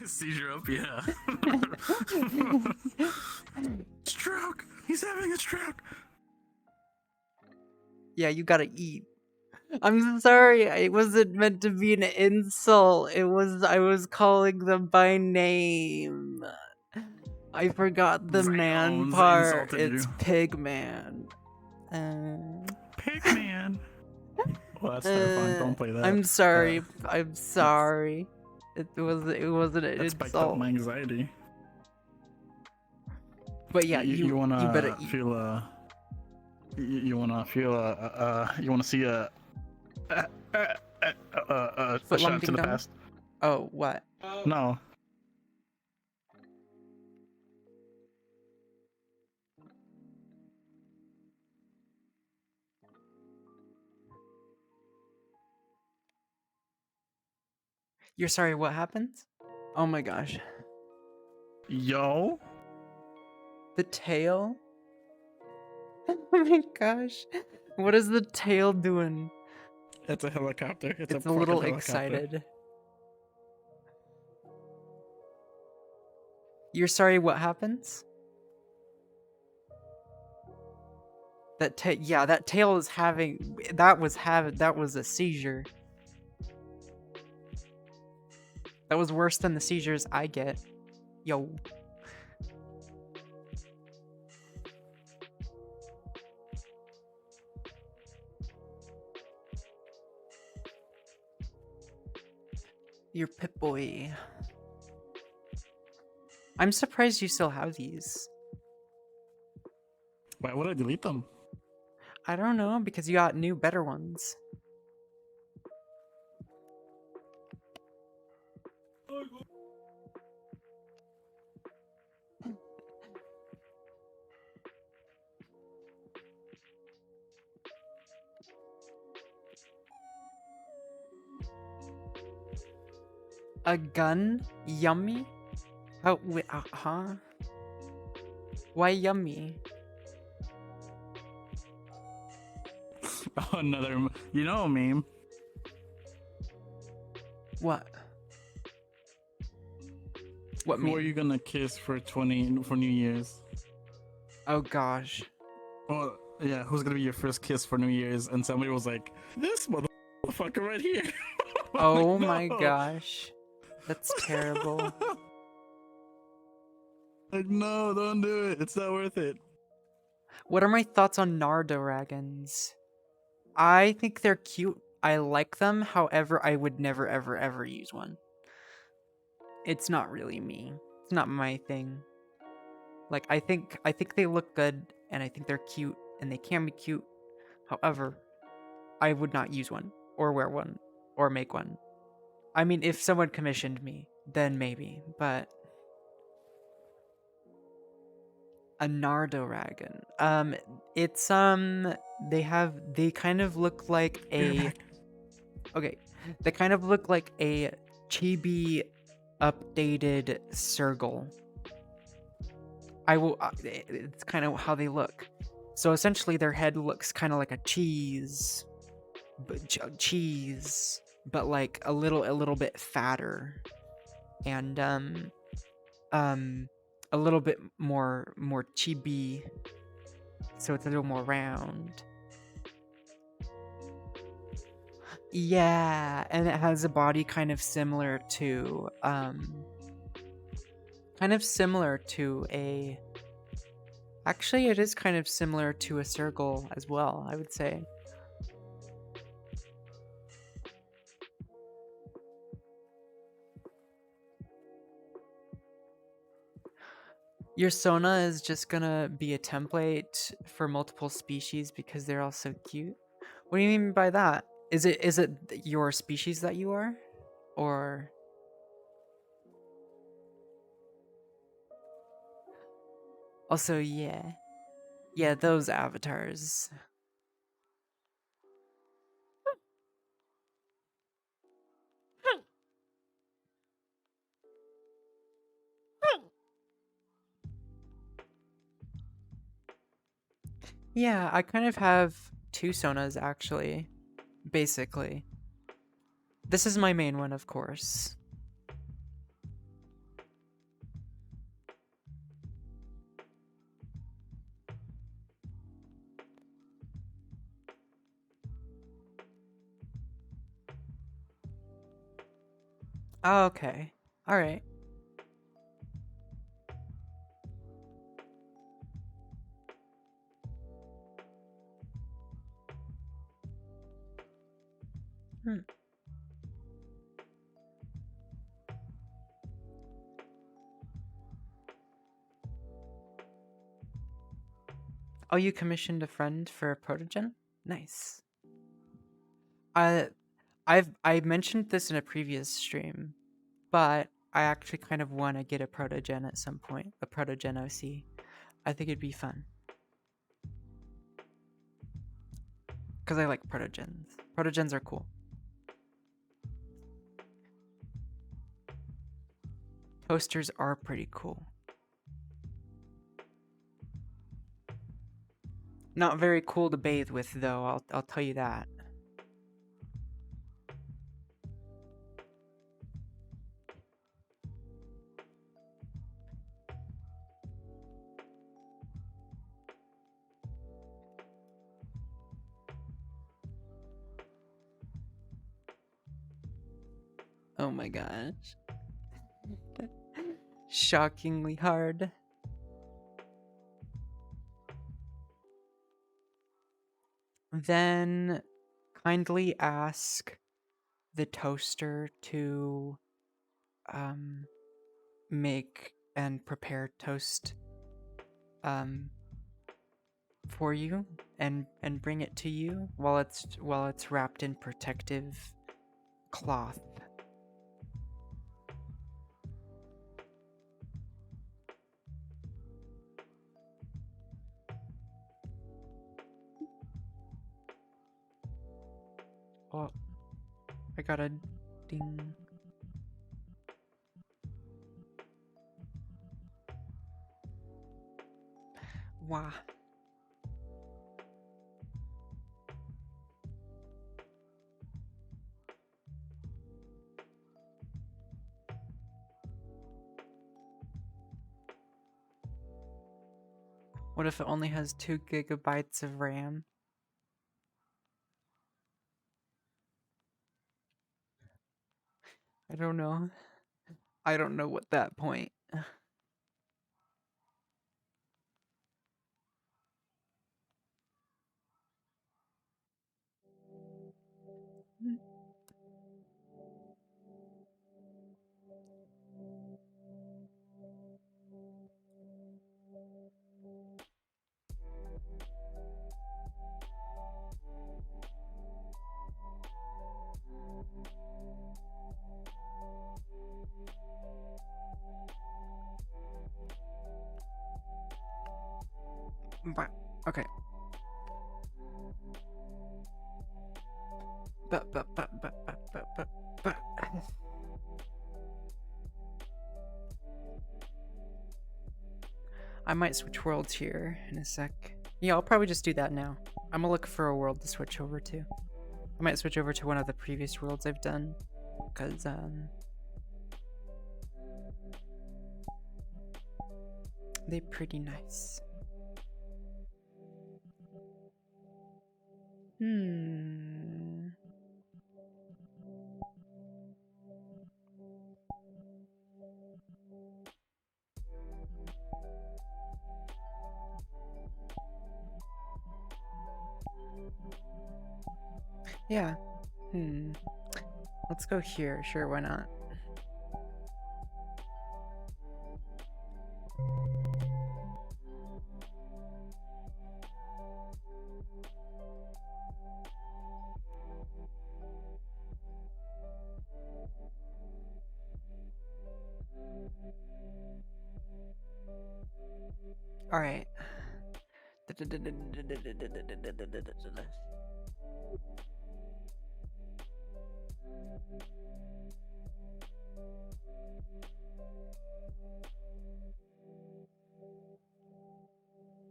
Seizure up, yeah. Stroke! He's having a stroke! Yeah, you gotta eat. I'm sorry, it wasn't meant to be an insult. I was calling them by name. I forgot the man Ziones part. insulted It's you. Pigman. Pigman! Well, that's terrifying. Don't play that. I'm sorry. I'm sorry. It wasn't an That spiked up insult. my anxiety. But yeah, you wanna you better eat. feel you wanna feel you wanna see a Footlong shot to ding the dong? past? Oh, what? No. You're sorry, what happens? Oh my gosh. Yo. The tail? Oh my gosh. What is the tail doing? It's a helicopter. It's a fucking little helicopter. excited. You're sorry, what happens? That tail is having that was a seizure. That was worse than the seizures I get. Yo. Your Pip-Boy. I'm surprised you still have these. Why would I delete them? I don't know, because you got new, better ones. A gun? Yummy? Oh, wait, huh? Why yummy? Oh, another. You know a meme. What? What Who meme? are you gonna kiss for New Year's? Oh gosh. Well, yeah, who's gonna be your first kiss for New Year's? And somebody was like, "This motherfucker right here." Oh Like, my no. gosh. That's terrible. Like, no, don't do it. It's not worth it. What are my thoughts on Nardoragons? I think they're cute. I like them. However, I would never, ever, ever use one. It's not really me. It's not my thing. Like, I think they look good, and I think they're cute, and they can be cute. However, I would not use one, or wear one, or make one. I mean, if someone commissioned me, then maybe, but... A Nardoragon. It's, they kind of look like a... Okay, they kind of look like a chibi updated Sergal. It's kind of how they look. So essentially their head looks kind of like a cheese, but like a little bit fatter, and a little bit more chibi, so it's a little more round. Yeah, and it has a body kind of similar to a Actually, it is kind of similar to a circle as well, I would say. Your Sona is just gonna be a template for multiple species because they're all so cute. What do you mean by that? Is it your species that you are? Or also, yeah. Yeah, those avatars. Yeah, I kind of have two Sonas actually, basically. This is my main one, of course. Oh, okay. Alright. Hmm. Oh, you commissioned a friend for a protogen? Nice. Uh, I mentioned this in a previous stream, but I actually kind of want to get a protogen at some point, a protogen OC. I think it'd be fun. Because I like protogens. Protogens are cool. Toasters are pretty cool. Not very cool to bathe with, though, I'll tell you that. Oh my gosh. Shockingly hard. Then kindly ask the toaster to make and prepare toast um for you and bring it to you while it's wrapped in protective cloth. Oh, I got a ding. Wow. What if it only has 2 gigabytes of RAM? I don't know. I don't know what that point. But okay. But. I might switch worlds here in a sec. Yeah, I'll probably just do that now. I'm gonna look for a world to switch over to. I might switch over to one of the previous worlds I've done, because they're pretty nice. Hmm. Yeah. Let's go here. Sure, why not? All right.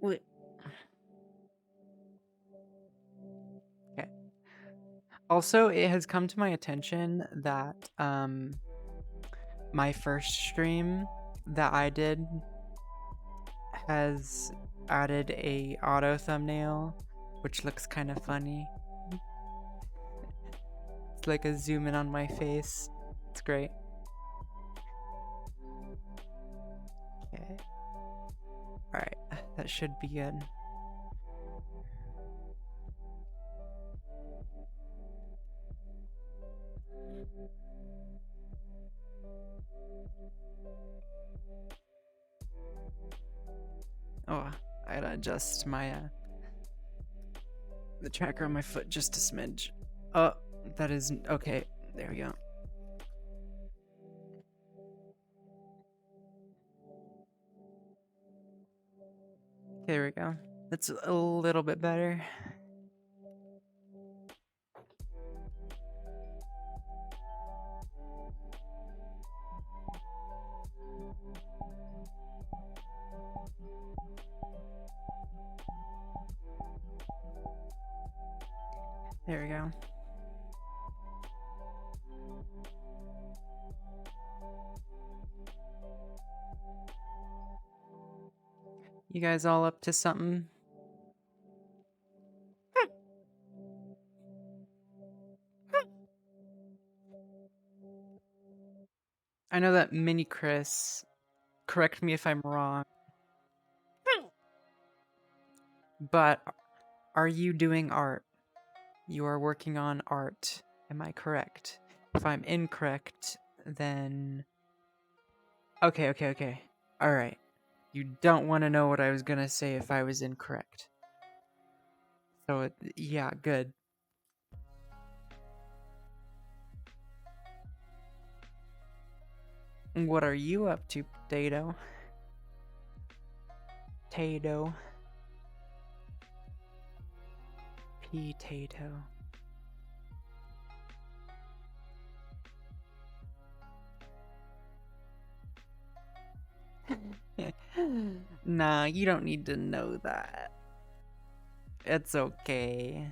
Wait. Okay. Also, it has come to my attention that my first stream that I did has added a auto thumbnail, which looks kind of funny. It's like a zoom in on my face. It's great. Okay. Alright, that should be good. Oh, I gotta adjust my the tracker on my foot just a smidge. Oh, that is okay. There we go. There we go. That's a little bit better. There we go. You guys all up to something? I know that Mini Chris, correct me if I'm wrong, but are you doing art? You are working on art. Am I correct? If I'm incorrect, then... Okay. Alright. You don't want to know what I was gonna say if I was incorrect. So, yeah, good. What are you up to, Potato? Potato. Potato. Nah, you don't need to know that. It's okay.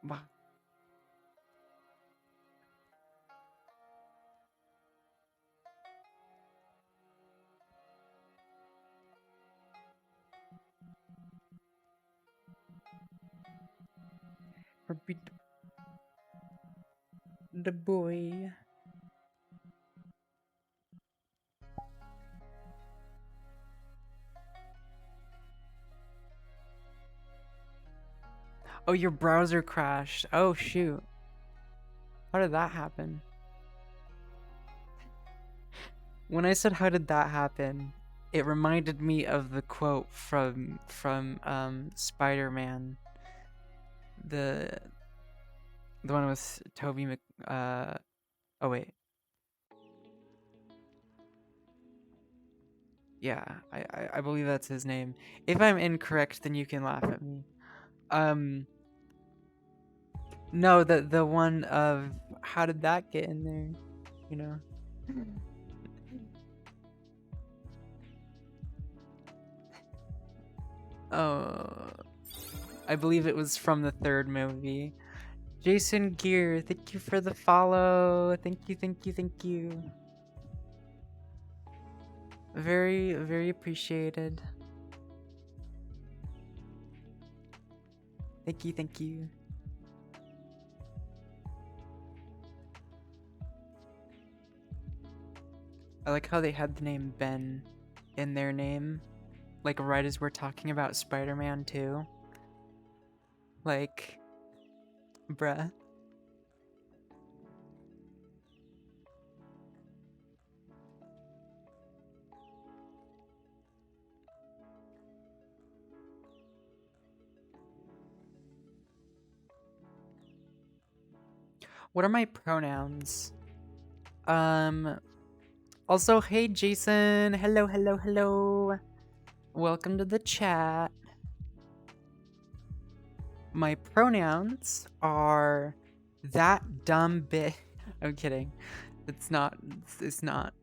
Wow. The boy. Oh, your browser crashed. Oh, shoot. How did that happen? When I said how did that happen, it reminded me of the quote from Spider-Man, the the one with Toby Mc oh wait. Yeah, I believe that's his name. If I'm incorrect, then you can laugh at me. Um no, the one of how did that get in there? You know? Oh, I believe it was from the third movie. Jason Gear, thank you for the follow. Thank you, thank you, thank you. Very, very appreciated. Thank you, thank you. I like how they had the name Ben in their name. Like right as we're talking about Spider-Man 2. Like, bruh. What are my pronouns? Also, hey Jason. Hello, hello, hello. Welcome to the chat. My pronouns are that dumb bit. I'm kidding. It's not. It's not.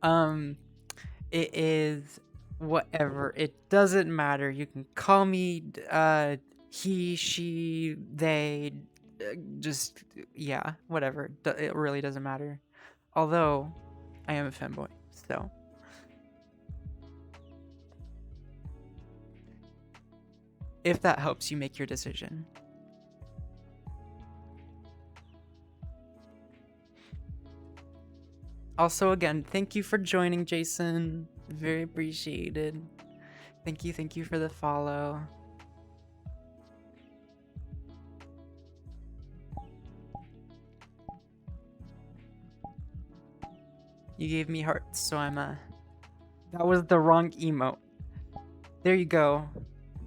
It is whatever. It doesn't matter. You can call me he, she, they. Just yeah, whatever. It really doesn't matter. Although I am a femboy, so if that helps you make your decision. Also, again, thank you for joining, Jason. Very appreciated. Thank you for the follow. You gave me hearts, so I'm that was the wrong emote. There you go.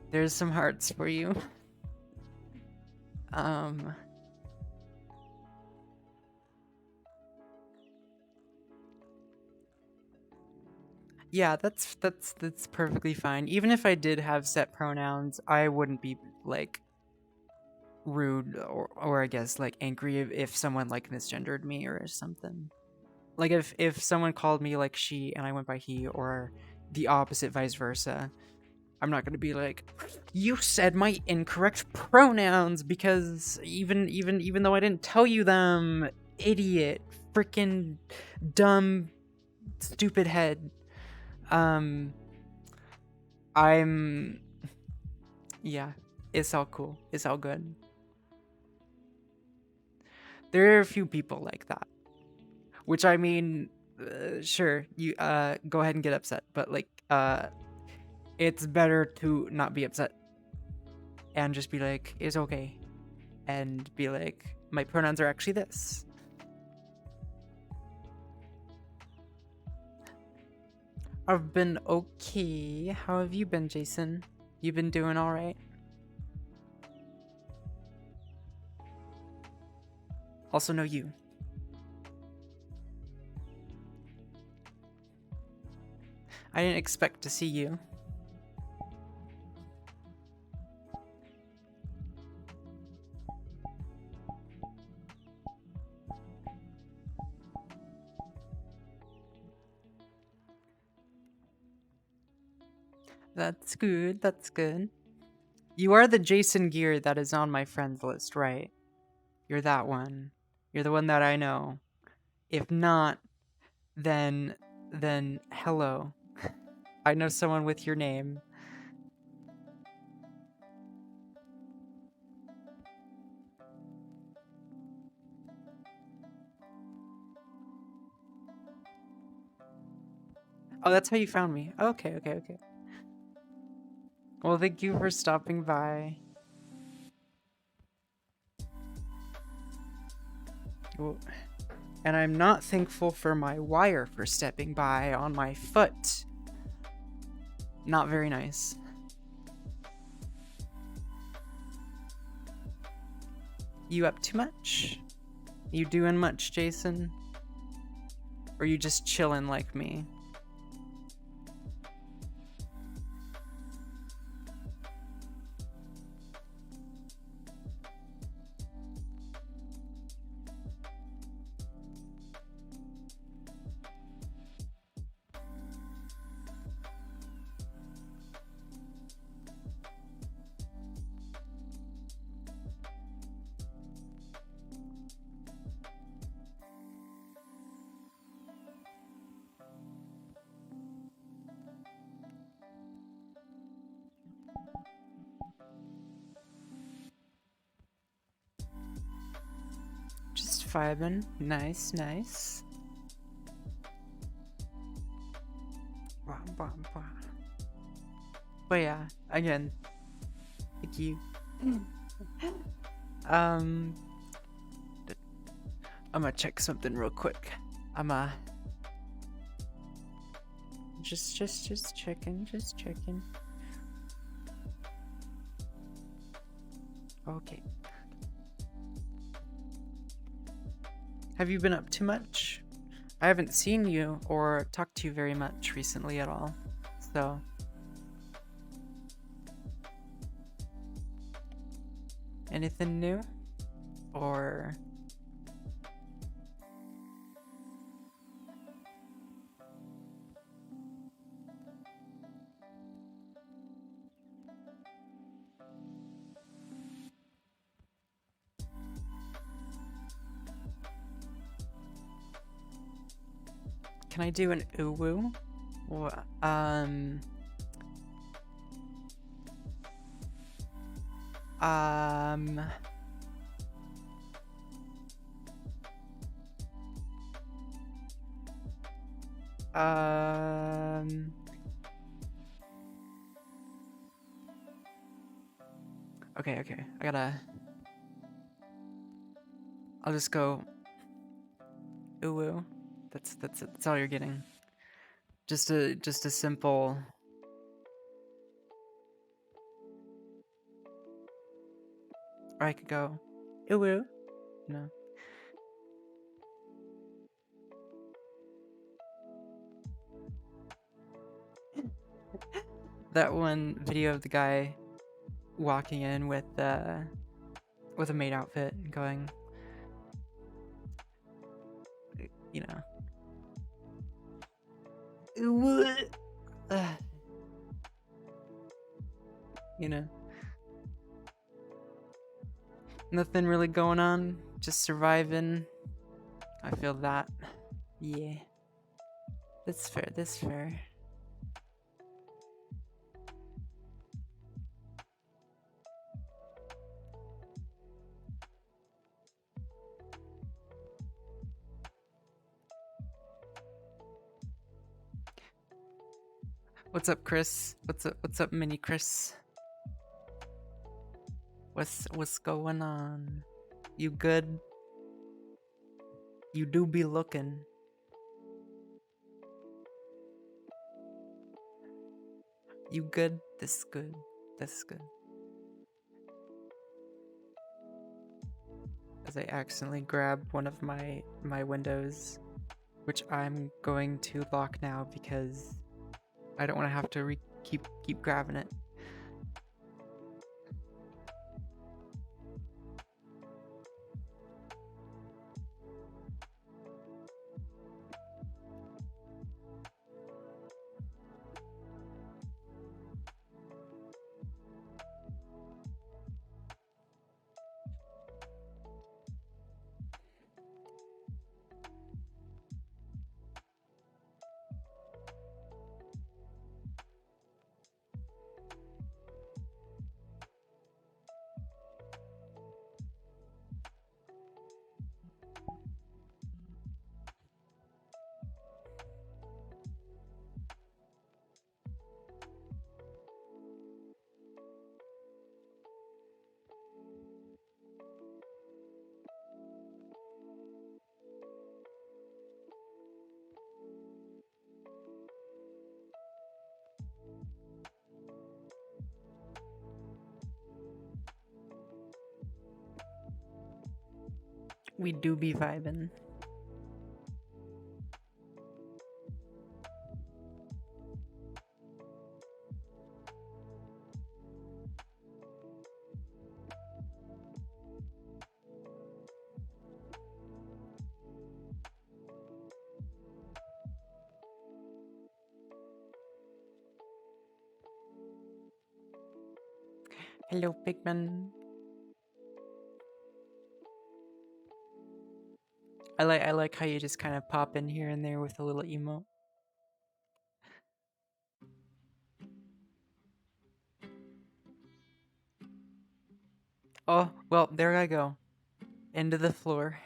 There's some hearts for you. Yeah, that's perfectly fine. Even if I did have set pronouns, I wouldn't be like rude or I guess like angry if someone like misgendered me or something. Like if someone called me like she and I went by he, or the opposite vice versa, I'm not gonna be like, you said my incorrect pronouns because even though I didn't tell you them, idiot, freaking dumb, stupid head. I'm yeah, it's all cool. It's all good. There are a few people like that. Which I mean, sure, you go ahead and get upset, but like it's better to not be upset and just be like, it's okay, and be like, my pronouns are actually this. I've been okay. How have you been, Jason? You been doing all right? Also know you. I didn't expect to see you. That's good. That's good. You are the Jason Gear that is on my friends list, right? You're that one. You're the one that I know. If not, then hello. I know someone with your name. Oh, that's how you found me. Okay, okay, okay. Well, thank you for stopping by. Oh, and I'm not thankful for my wire for stepping by on my foot. Not very nice. You up too much? You doing much, Jason? Or you just chilling like me? Just vibing. Nice, nice. But yeah, again, thank you. I'm gonna check something real quick. Just checking, just checking. Okay. Have you been up too much? I haven't seen you or talked to you very much recently at all, so. Anything new? Or. Can I do an uwu? Or, Okay. I'll just go uwu. That's all you're getting. Just a simple. Or I could go uwu. No. That one video of the guy walking in with a maid outfit and going, you know. You know. Nothing really going on, just surviving. I feel that. Yeah. That's fair. What's up, Chris? What's up, Mini Chris? What's going on? You good? You do be looking. You good? This good. That's good. As I accidentally grab one of my windows, which I'm going to lock now because I don't want to have to keep grabbing it. We do be vibing. Hello, Pigman. I like how you just kind of pop in here and there with a little emote. Oh, well, there I go. Into the floor.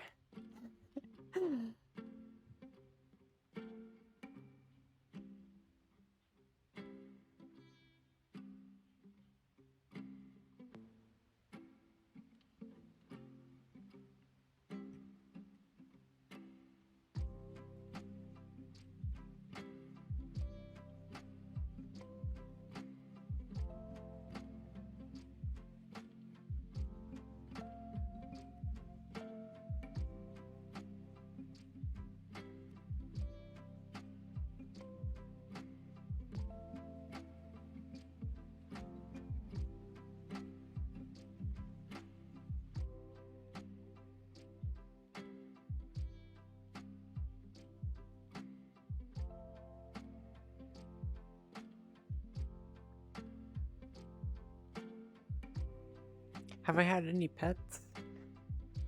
Have I had any pets?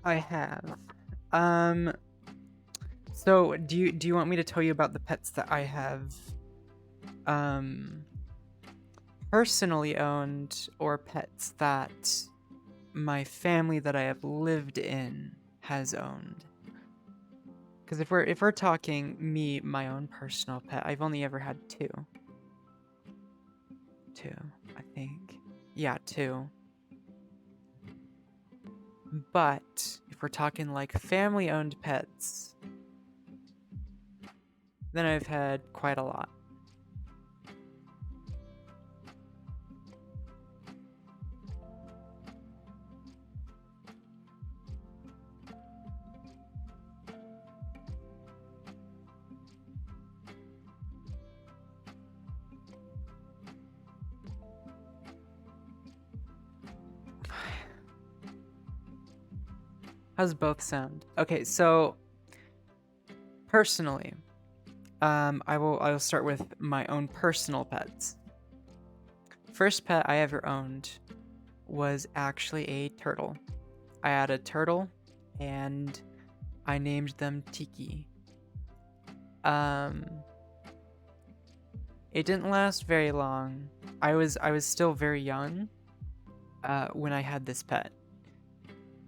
I have. Um, so do you want me to tell you about the pets that I have personally owned, or pets that my family that I have lived in has owned? Because if we're talking me, my own personal pet, I've only ever had two. Two, I think. Yeah, two. But if we're talking like family owned pets, then I've had quite a lot. How's both sound? Okay, so personally, I will start with my own personal pets. First pet I ever owned was actually a turtle. I had a turtle, and I named them Tiki. Um, it didn't last very long. I was still very young when I had this pet,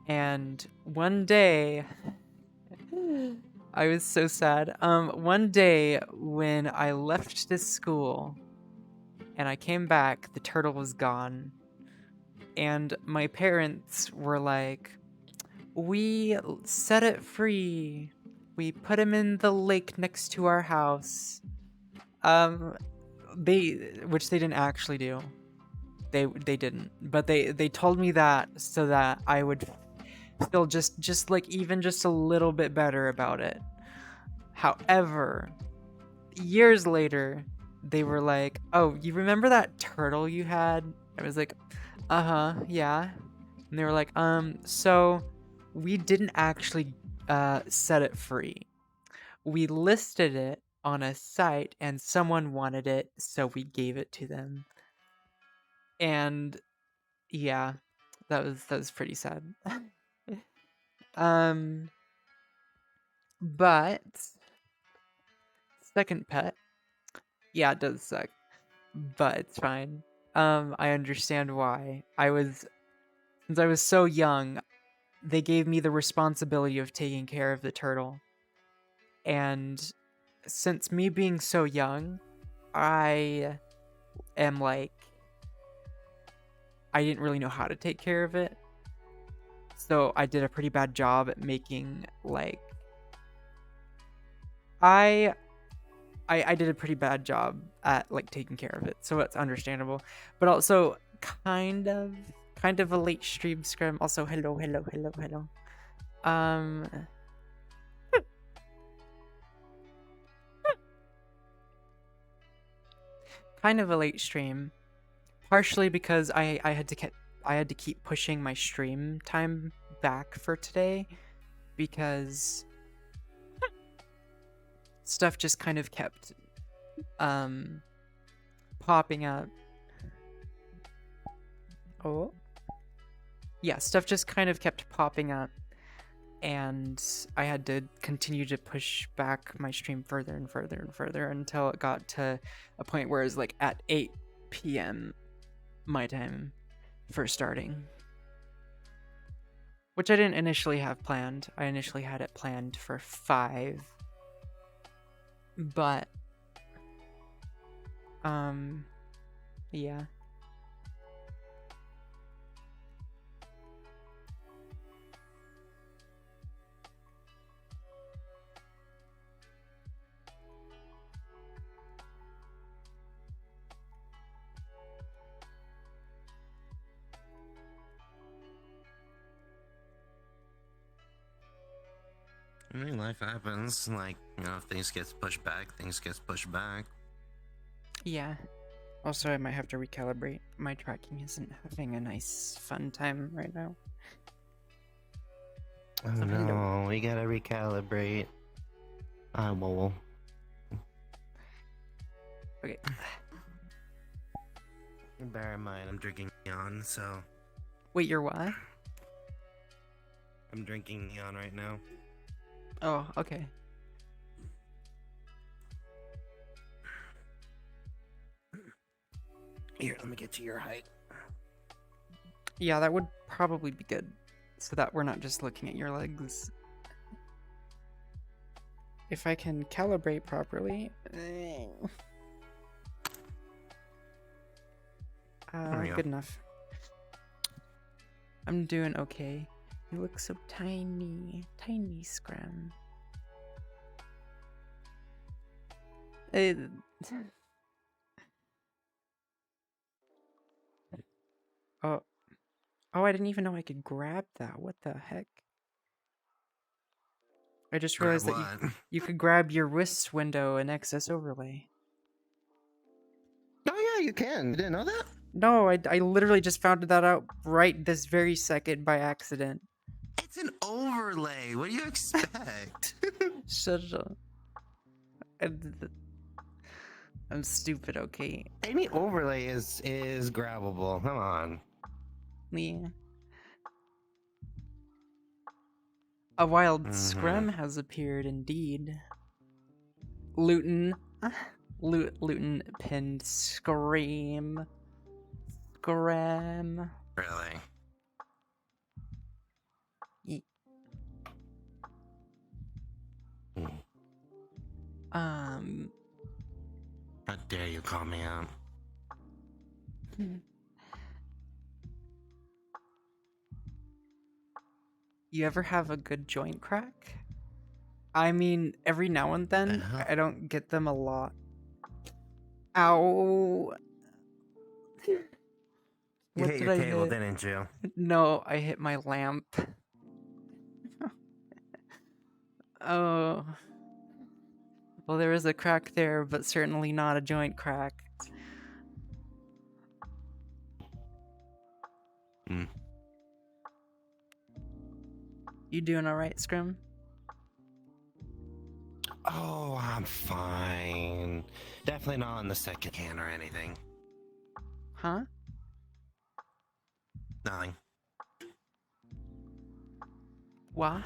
and one day I was so sad. One day when I left this school and I came back, the turtle was gone. And my parents were like, "We set it free. We put him in the lake next to our house." Um, which they didn't actually do. They didn't, but they told me that so that I would feel just like even just a little bit better about it. However, years later, they were like, "Oh, you remember that turtle you had?" I was like, "Uh-huh, yeah." And they were like, so we didn't actually set it free. We listed it on a site and someone wanted it, so we gave it to them." And yeah, that was pretty sad. um but second pet, yeah, it does suck, but it's fine. I understand why. Since I was so young, they gave me the responsibility of taking care of the turtle. And since me being so young, I am like, I didn't really know how to take care of it. So I did a pretty bad job at making like I I did a pretty bad job at like taking care of it. So it's understandable. But also kind of a late stream scrim. Also hello. Um, kind of a late stream, partially because I had to keep pushing my stream time back for today because stuff just kind of kept popping up. Oh. Yeah, stuff just kind of kept popping up, and I had to continue to push back my stream further and further and further until it got to a point where it was like at 8 p.m. my time for starting. Which I didn't initially have planned. I initially had it planned for 5. But, yeah. I mean, life happens. Like, you know, if things gets pushed back, things gets pushed back. Yeah. Also, I might have to recalibrate. My tracking isn't having a nice, fun time right now. Oh So hello. no, we gotta recalibrate. I will. Okay. Bear in mind, I'm drinking neon, so. Wait, you're what? I'm drinking neon right now. Oh, okay. Here, let me get to your height. Yeah, that would probably be good. So that we're not just looking at your legs. If I can calibrate properly. Good enough. I'm doing okay. You look so tiny. Tiny Scram. Oh. Oh, I didn't even know I could grab that. What the heck? I just realized that you could grab your wrist window in Excess Overlay. Oh yeah, you can. You didn't know that? No, I literally just found that out right this very second by accident. It's an overlay. What do you expect? Shut up. I'm stupid, okay? Any overlay is grabbable. Come on. Yeah. A wild scrum has appeared indeed. Luton. Luton pinned Scream. Scram. Really? How dare you call me out? You ever have a good joint crack? I mean, every now and then. I don't get them a lot. Ow. You hit your table, didn't you? No, I hit my lamp. Oh. Well, there is a crack there, but certainly not a joint crack. You doing alright, Scrum? Oh, I'm fine. Definitely not on the second can or anything. Huh? Nothing. What?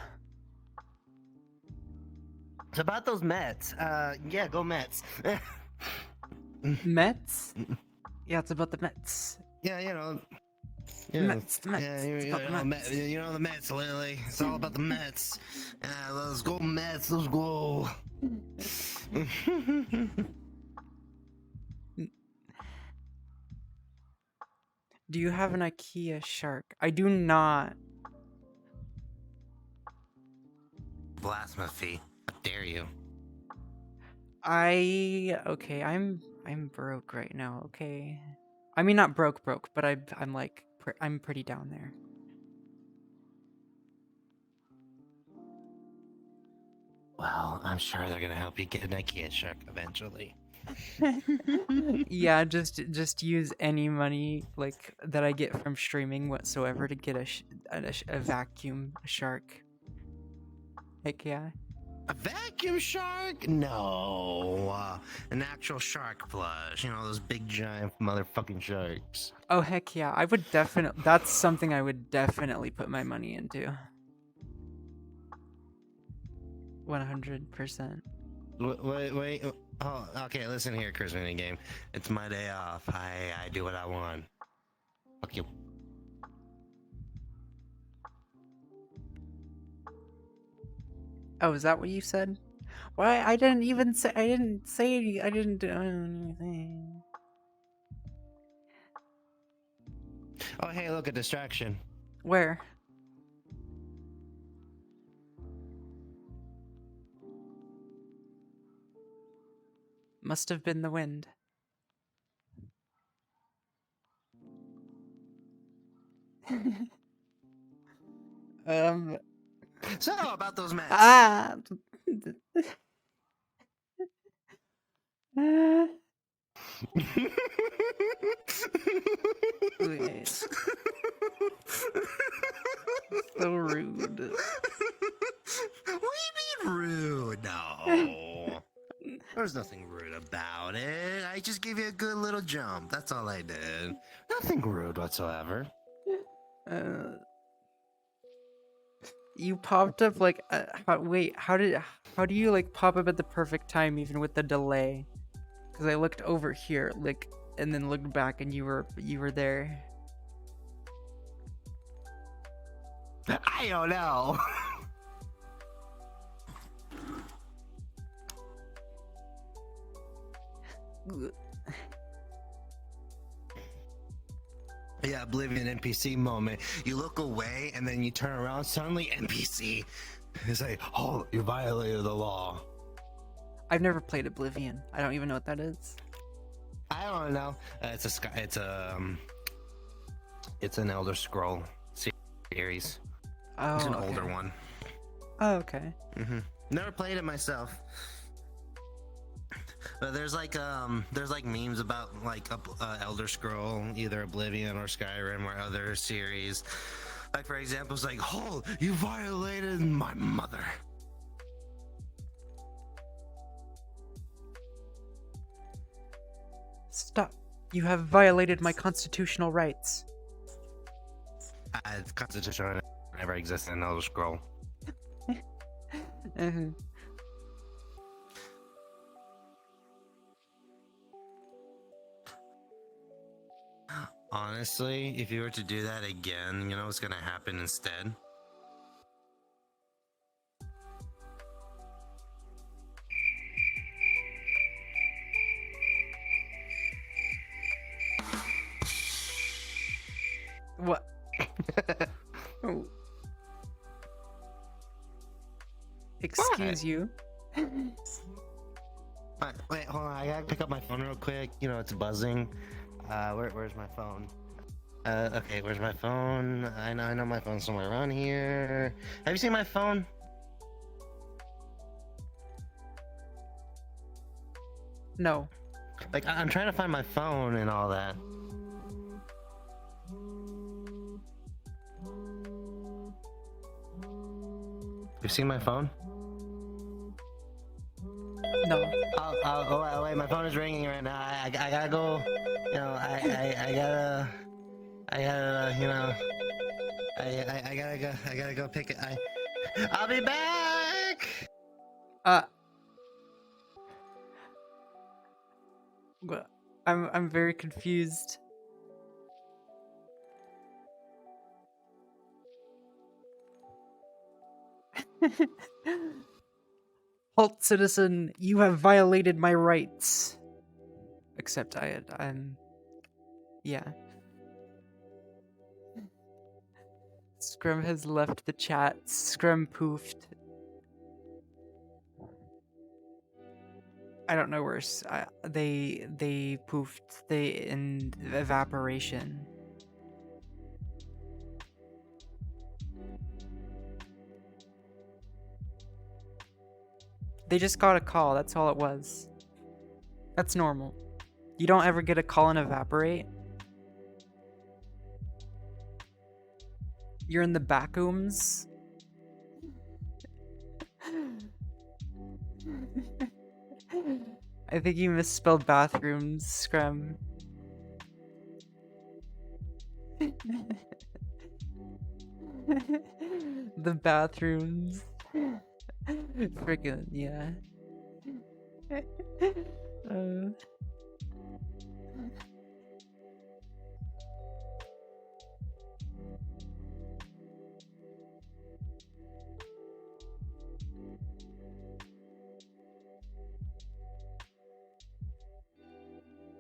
It's about those Mets. Yeah, go Mets. Mets? Yeah, it's about the Mets. Yeah, you know. Mets. Yeah, you know the Mets, Lily. It's all about the Mets. Let's go Mets. Let's go. Do you have an IKEA shark? I do not. Blasphemy. How dare you? Okay, I'm broke right now, okay? I mean, not broke, but I'm like, I'm pretty down there. I'm sure they're gonna help you get an IKEA shark eventually. Yeah, just use any money like that I get from streaming whatsoever to get a vacuum shark. Heck yeah. A vacuum shark? No, an actual shark plush. You know those big giant motherfucking sharks. Oh heck yeah, I would definitely. That's something I would definitely put my money into. 100%. Wait. Oh, okay. Listen here, Chris Mini Game. It's my day off. I do what I want. Fuck you. Oh, is that what you said? Why? I didn't even say. I didn't say. I didn't do anything. Oh, hey, look, a distraction. Where? Must have been the wind. um. So about those mats. Ah. Wait. So rude. What do you mean rude? No. There's nothing rude about it. I just gave you a good little jump. That's all I did. Nothing rude whatsoever. You popped up like wait, how do you like pop up at the perfect time even with the delay? Because I looked over here like and then looked back and you were there. I don't know. Yeah, Oblivion NPC moment. You look away and then you turn around, suddenly NPC. It's like, oh, you violated the law. I've never played Oblivion. I don't even know what that is. I don't know. It's an Elder Scroll series. Oh, It's an okay. older one. Oh, okay. Never played it myself. But there's like memes about like Elder Scroll, either Oblivion or Skyrim or other series. Like for example, it's like, oh, you violated my mother. Stop. You have violated my constitutional rights. Constitution never existed in Elder Scroll. Honestly, if you were to do that again, you know what's gonna happen instead? What? Oh. Excuse you. Wait, hold on. I gotta pick up my phone real quick. You know, it's buzzing. Where's my phone? Okay, where's my phone? I know my phone's somewhere around here. Have you seen my phone? No. Like, I'm trying to find my phone and all that. You've seen my phone? No. Oh, wait, my phone is ringing right now. I gotta go. You know, I gotta, you know, I gotta go pick it. I'll be back. I'm very confused. Halt, citizen! You have violated my rights. Except I'm. Yeah. Scrum has left the chat. Scrum poofed. I don't know where they poofed. They in evaporation. They just got a call, that's all it was. That's normal. You don't ever get a call and evaporate. You're in the back rooms. I think you misspelled bathrooms, Scrum. The bathrooms. Freaking, yeah. Uh,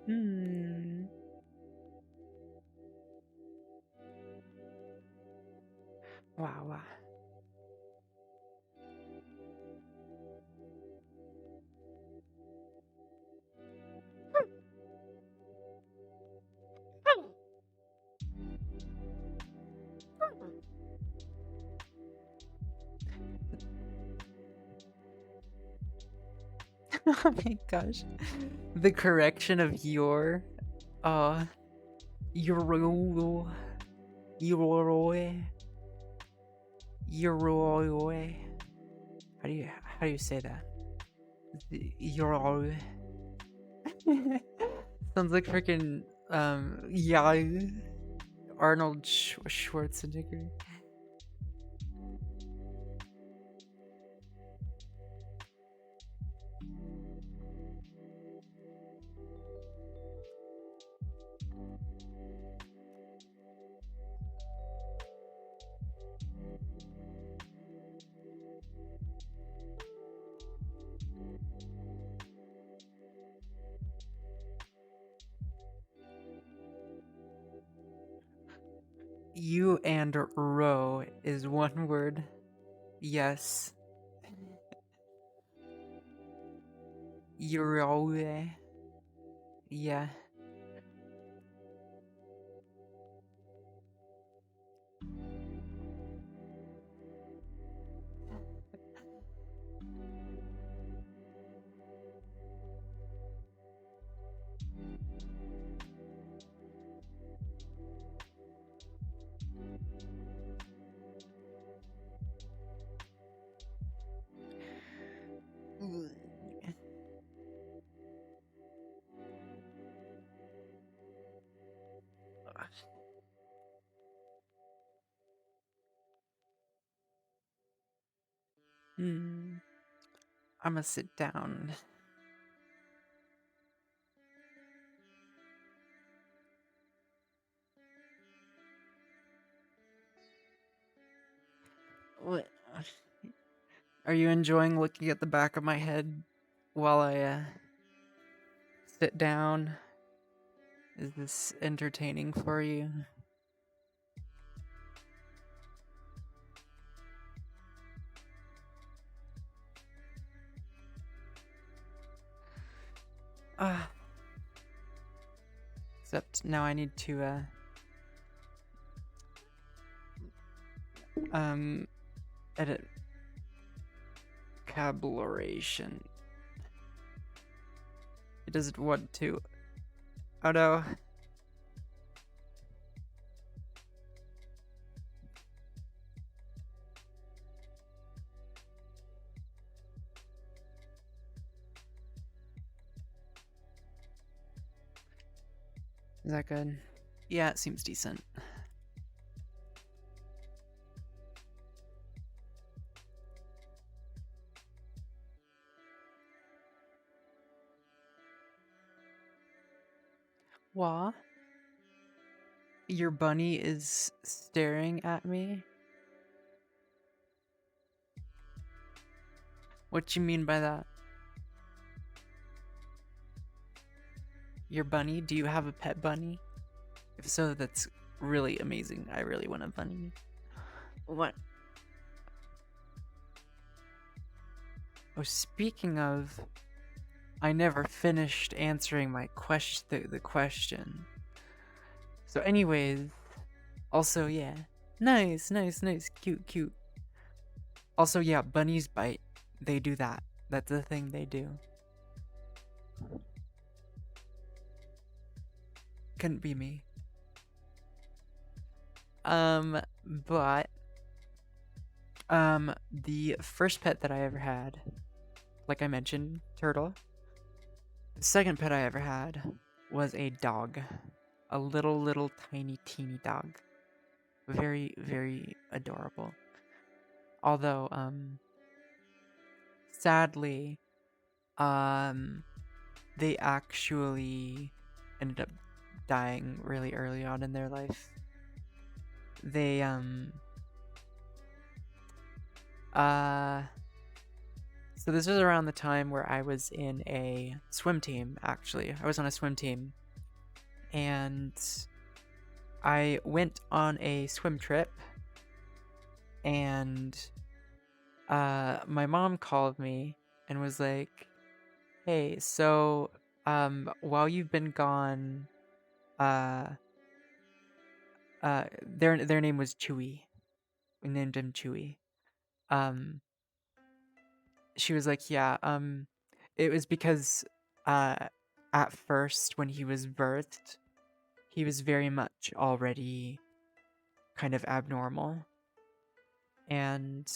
hmm. Wow. Oh my gosh. The correction of your, Euro, Euro. How do you say that? Euro. Sounds like freaking yeah, Arnold Schwarzenegger. You and row is one word. Yes. Euro. Yeah. I'ma sit down. What? Are you enjoying looking at the back of my head while I sit down? Is this entertaining for you? Except now I need to edit vocabulation. It doesn't want to. Oh no. Is that good? Yeah, it seems decent. Wah? Your bunny is staring at me? What you mean by that? Your bunny? Do you have a pet bunny? If so, that's really amazing. I really want a bunny. What? Oh, speaking of, I never finished answering my the question. So anyways, also, yeah. Nice, cute. Also, yeah, bunnies bite. They do that. That's a thing they do. Couldn't be me. But the first pet that I ever had, like I mentioned, turtle. The second pet I ever had was a dog. A little tiny teeny dog. Very, very adorable. Although, sadly, they actually ended up dying really early on in their life. They, so this was around the time where I was in a swim team, actually. I was on a swim team. And I went on a swim trip. And my mom called me and was like, "Hey, so while you've been gone, their name was Chewy. We named him Chewy. She was like, "Yeah, it was because at first when he was birthed, he was very much already kind of abnormal and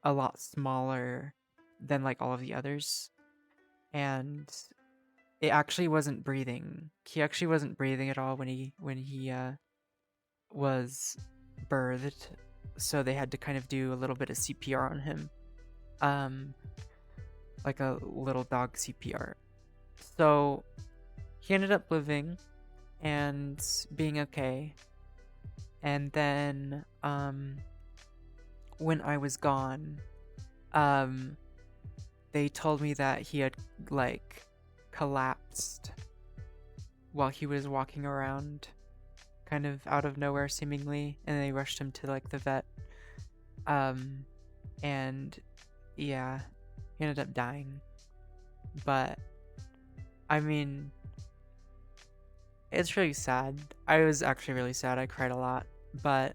a lot smaller than like all of the others, and it actually wasn't breathing. He actually wasn't breathing at all when he was birthed, so they had to kind of do a little bit of CPR on him, like a little dog CPR. So he ended up living and being okay, and then when I was gone, they told me that he had like collapsed while he was walking around, kind of out of nowhere seemingly, and they rushed him to like the vet. And yeah, he ended up dying. But I mean, it's really sad. I was actually really sad. I cried a lot. But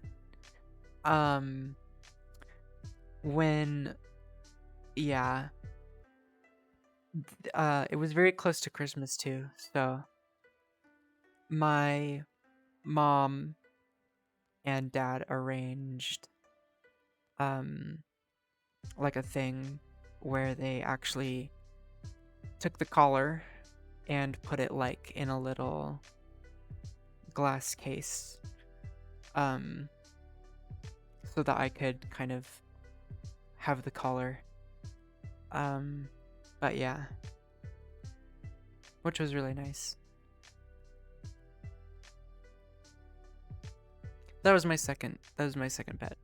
when yeah, it was very close to Christmas too. So my mom and dad arranged like a thing where they actually took the collar and put it like in a little glass case, so that I could kind of have the collar. But yeah, which was really nice. That was my second pet.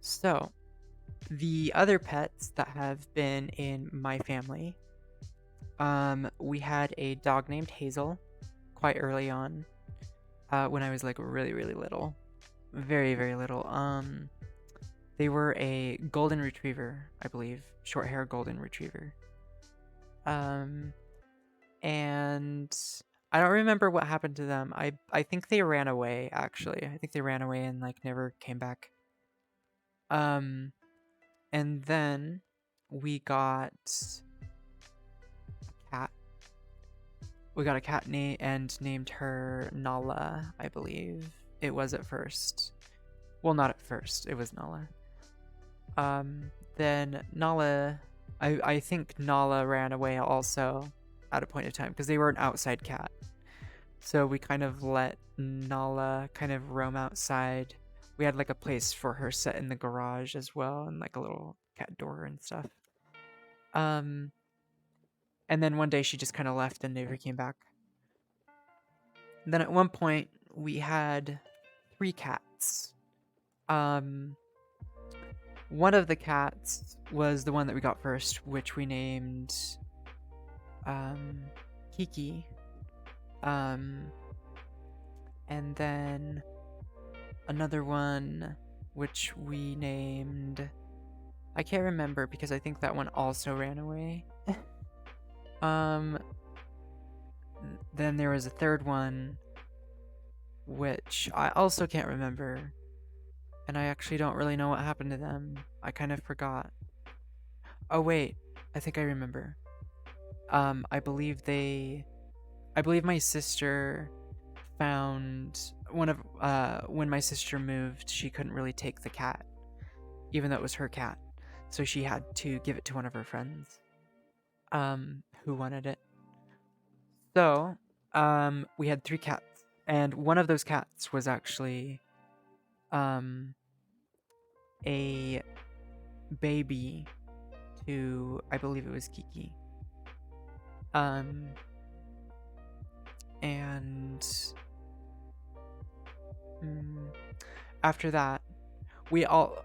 So the other pets that have been in my family, we had a dog named Hazel quite early on, when I was like really, really little. Very, very little. They were a golden retriever, I believe. Short hair golden retriever. And I don't remember what happened to them. I think they ran away, actually. I think they ran away and like never came back. And then we got a cat. We got a cat and named her Nala, I believe. It was at first. Well, not at first. It was Nala. Then Nala, I think Nala ran away also at a point of time because they were an outside cat. So we kind of let Nala kind of roam outside. We had like a place for her set in the garage as well, and like a little cat door and stuff. And then one day she just kind of left and never came back. And then at one point we had 3 cats. One of the cats was the one that we got first, which we named Kiki. And then another one which we named, I can't remember because I think that one also ran away. Then there was a third one which I also can't remember, and I actually don't really know what happened to them. I kind of forgot. Oh wait, I think I remember. I believe I believe my sister found one of when my sister moved, she couldn't really take the cat, even though it was her cat. So she had to give it to one of her friends, who wanted it. So, we had three cats, and one of those cats was actually, um, a baby to, I believe it was Kiki. Um, and mm, after that,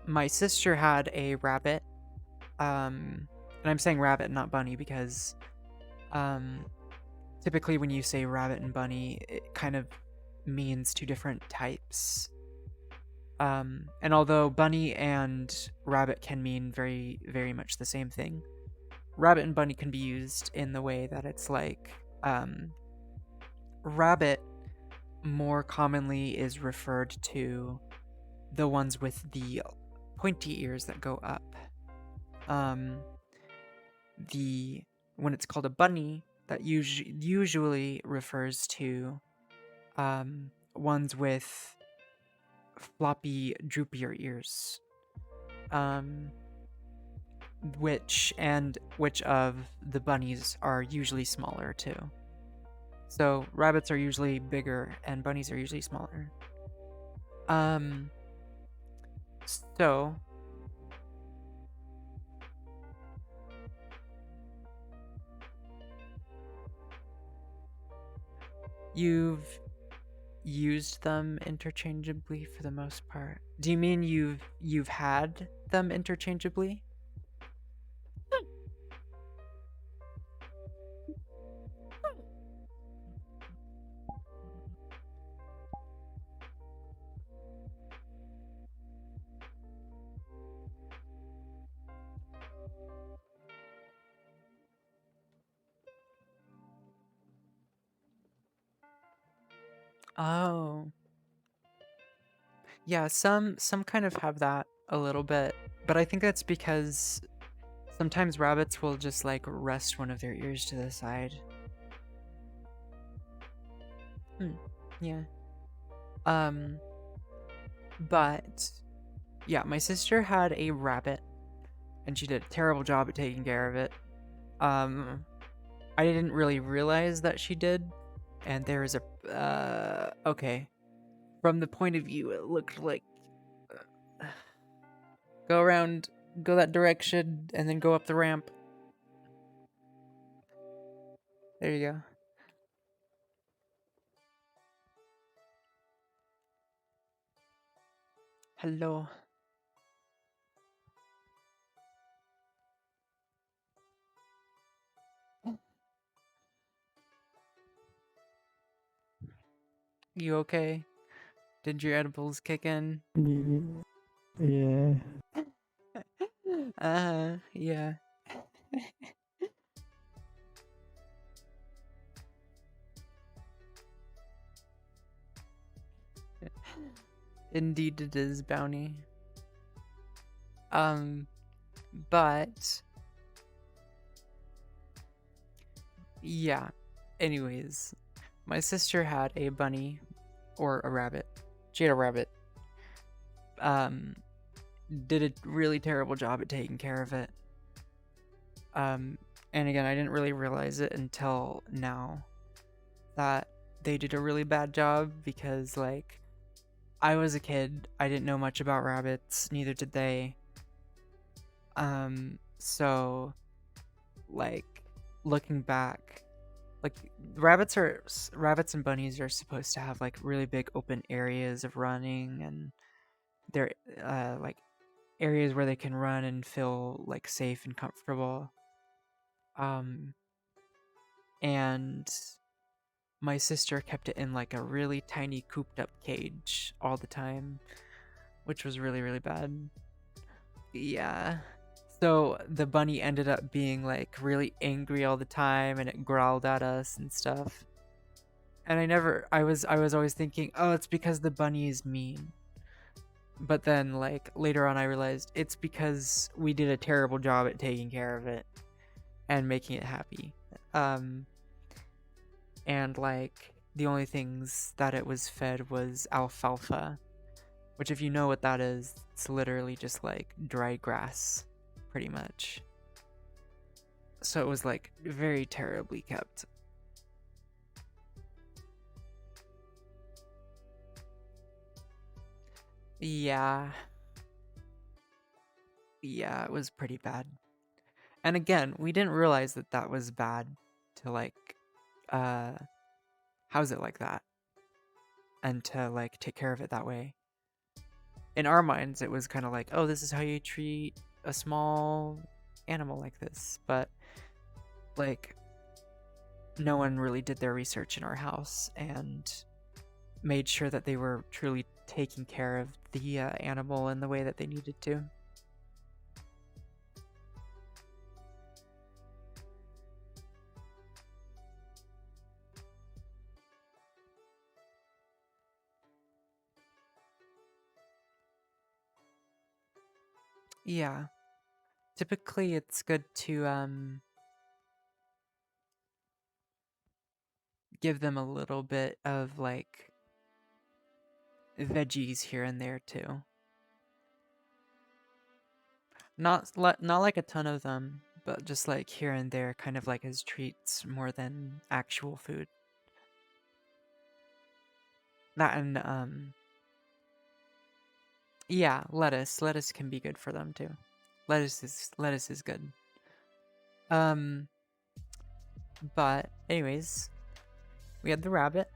my sister had a rabbit. And I'm saying rabbit, not bunny, because, um, typically when you say rabbit and bunny, it kind of means two different types. And although bunny and rabbit can mean very, very much the same thing, rabbit and bunny can be used in the way that it's like, rabbit more commonly is referred to the ones with the pointy ears that go up. Um, the when it's called a bunny, that usually refers to, ones with floppy, droopier ears. Um, which of the bunnies are usually smaller too. So rabbits are usually bigger and bunnies are usually smaller. Um, so you've used them interchangeably for the most part. Do you mean you've had them interchangeably? Oh. Yeah, some kind of have that a little bit, but I think that's because sometimes rabbits will just like rest one of their ears to the side. Hmm. Yeah. Um, but yeah, my sister had a rabbit and she did a terrible job at taking care of it. I didn't really realize that she did, and there is a okay. From the point of view, it looked like go around, go that direction, and then go up the ramp. There you go. Hello. You okay? Did your edibles kick in? Yeah. Yeah. Indeed it is, Bounty. Um, but yeah. Anyways, my sister had a bunny or a rabbit. She had a rabbit. Um, did a really terrible job at taking care of it. And again, I didn't really realize it until now that they did a really bad job because, like, I was a kid. I didn't know much about rabbits, neither did they. So, like, looking back, like, rabbits and bunnies are supposed to have, like, really big open areas of running, and they're, like, areas where they can run and feel, like, safe and comfortable. And my sister kept it in like a really tiny cooped up cage all the time, which was really, really bad. Yeah. So the bunny ended up being like really angry all the time and it growled at us and stuff. And I was always thinking, oh, it's because the bunny is mean. But then, like, later on, I realized it's because we did a terrible job at taking care of it and making it happy. Um, and, like, the only things that it was fed was alfalfa, which, if you know what that is, it's literally just, like, dry grass, pretty much. So it was, like, very terribly kept. Yeah. Yeah, it was pretty bad. And again, we didn't realize that that was bad to, like, uh, house it like that and to, like, take care of it that way. In our minds, it was kind of like, oh, this is how you treat a small animal like this. But, like, no one really did their research in our house and made sure that they were truly taking care of the animal in the way that they needed to. Yeah. Typically, it's good to give them a little bit of, like, veggies here and there too. Not like a ton of them, but just like here and there, kind of like as treats more than actual food. That and yeah, lettuce. Lettuce can be good for them too. Lettuce is good. Um, but anyways, we had the rabbit.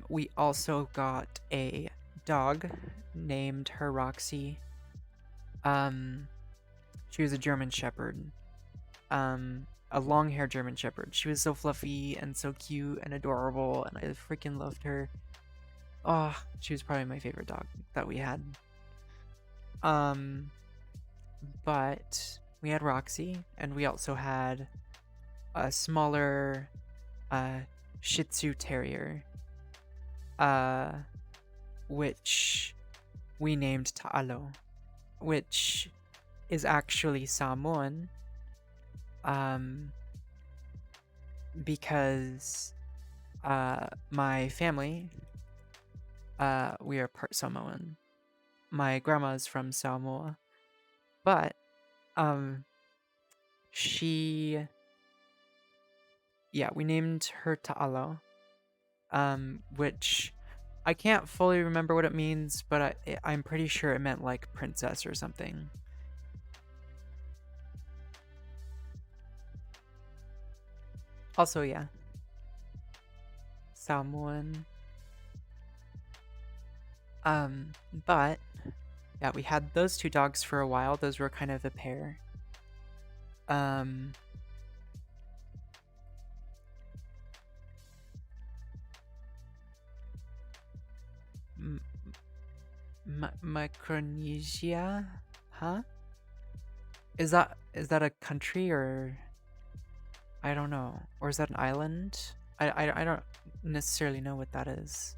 We also got a dog named her Roxy. She was a German Shepherd. A long-haired German Shepherd. She was so fluffy and so cute and adorable, and I freaking loved her. Oh, she was probably my favorite dog that we had. Um, but we had Roxy, and we also had a smaller, uh, Shih Tzu Terrier, uh, which we named Ta'alo, which is actually Samoan, um, because, my family, we are part Samoan. My grandma's from Samoa, but, um, she, yeah, we named her Ta'alo, which I can't fully remember what it means, but I'm pretty sure it meant like princess or something. Also, yeah, Samoan. But yeah, we had those two dogs for a while. Those were kind of a pair. Um, Micronesia, huh? Is that a country, or I don't know, or is that an island? I don't necessarily know what that is.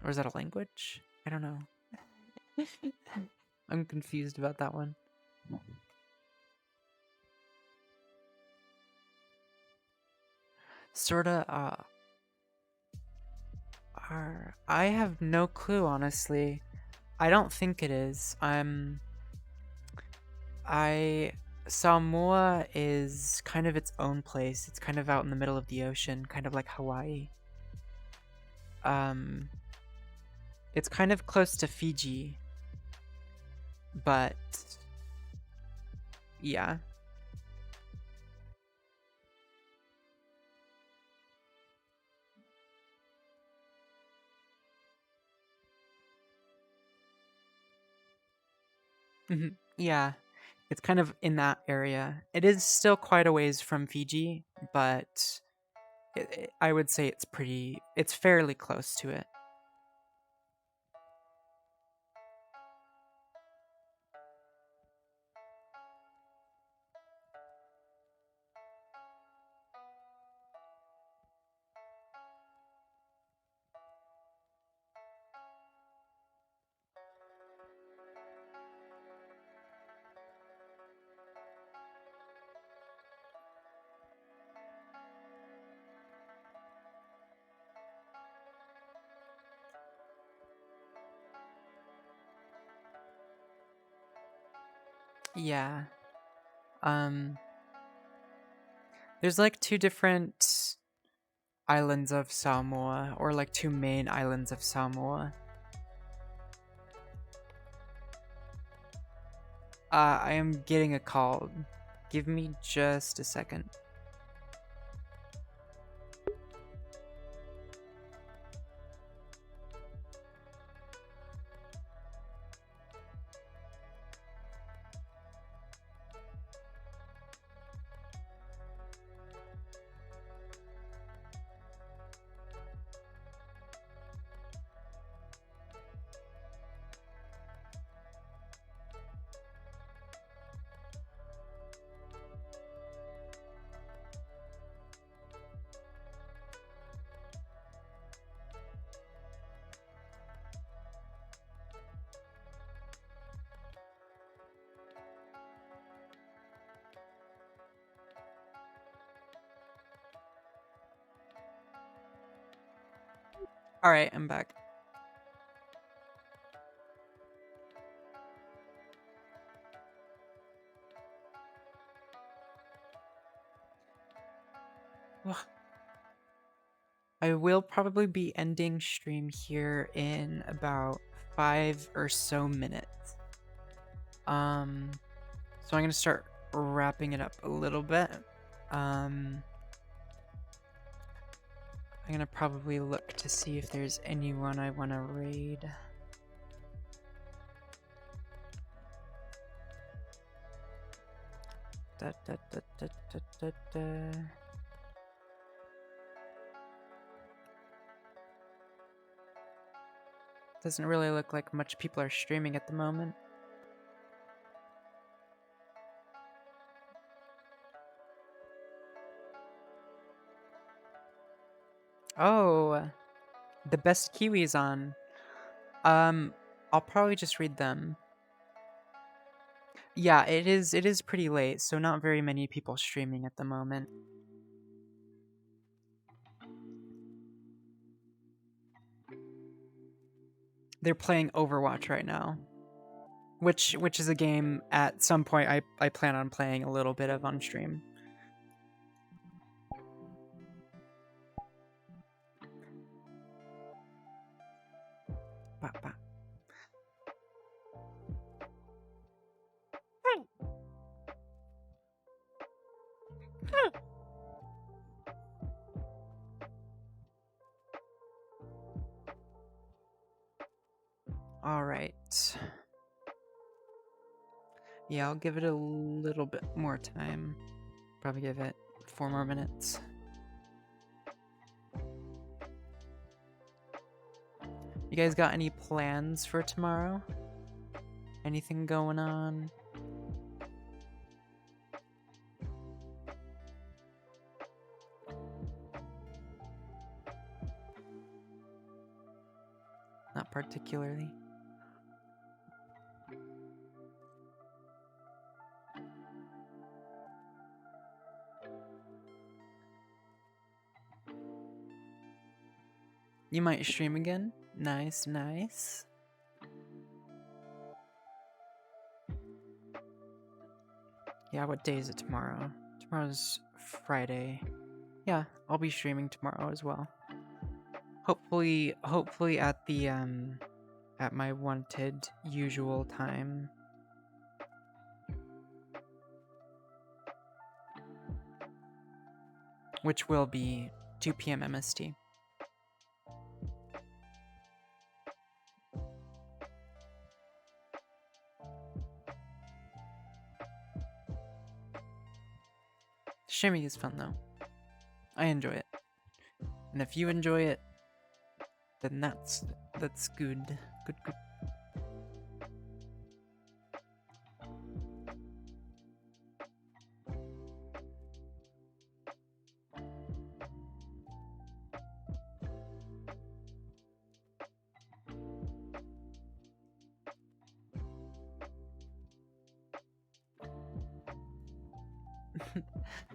Or is that a language? I don't know. I'm confused about that one. Sorta, I have no clue, honestly. I don't think it is. I Samoa is kind of its own place. It's kind of out in the middle of the ocean, kind of like Hawaii. Um, it's kind of close to Fiji, but yeah. Yeah, it's kind of in that area. It is still quite a ways from Fiji, but I would say it's fairly close to it. Yeah. Um, there's like two different islands of Samoa, or like two main islands of Samoa. I am getting a call. Give me just a second. All right, I'm back. I will probably be ending stream here in about 5 or so minutes. So I'm gonna start wrapping it up a little bit. I'm gonna probably look to see if there's anyone I want to raid. Da, da, da, da, da, da, da. Doesn't really look like much people are streaming at the moment. Oh, the best Kiwis on. I'll probably just read them. Yeah, it is pretty late, so not very many people streaming at the moment. They're playing Overwatch right now. Which is a game at some point I plan on playing a little bit of on stream. Bah, bah. All right. Yeah, I'll give it a little bit more time. Probably give it 4 more minutes. You guys got any plans for tomorrow? Anything going on? Not particularly. You might stream again? Nice, nice. Yeah, what day is it tomorrow? Tomorrow's Friday. Yeah, I'll be streaming tomorrow as well. Hopefully at the at my wanted usual time. Which will be 2 p.m. MST. Streaming is fun though. I enjoy it. And if you enjoy it, then that's good. Good, good.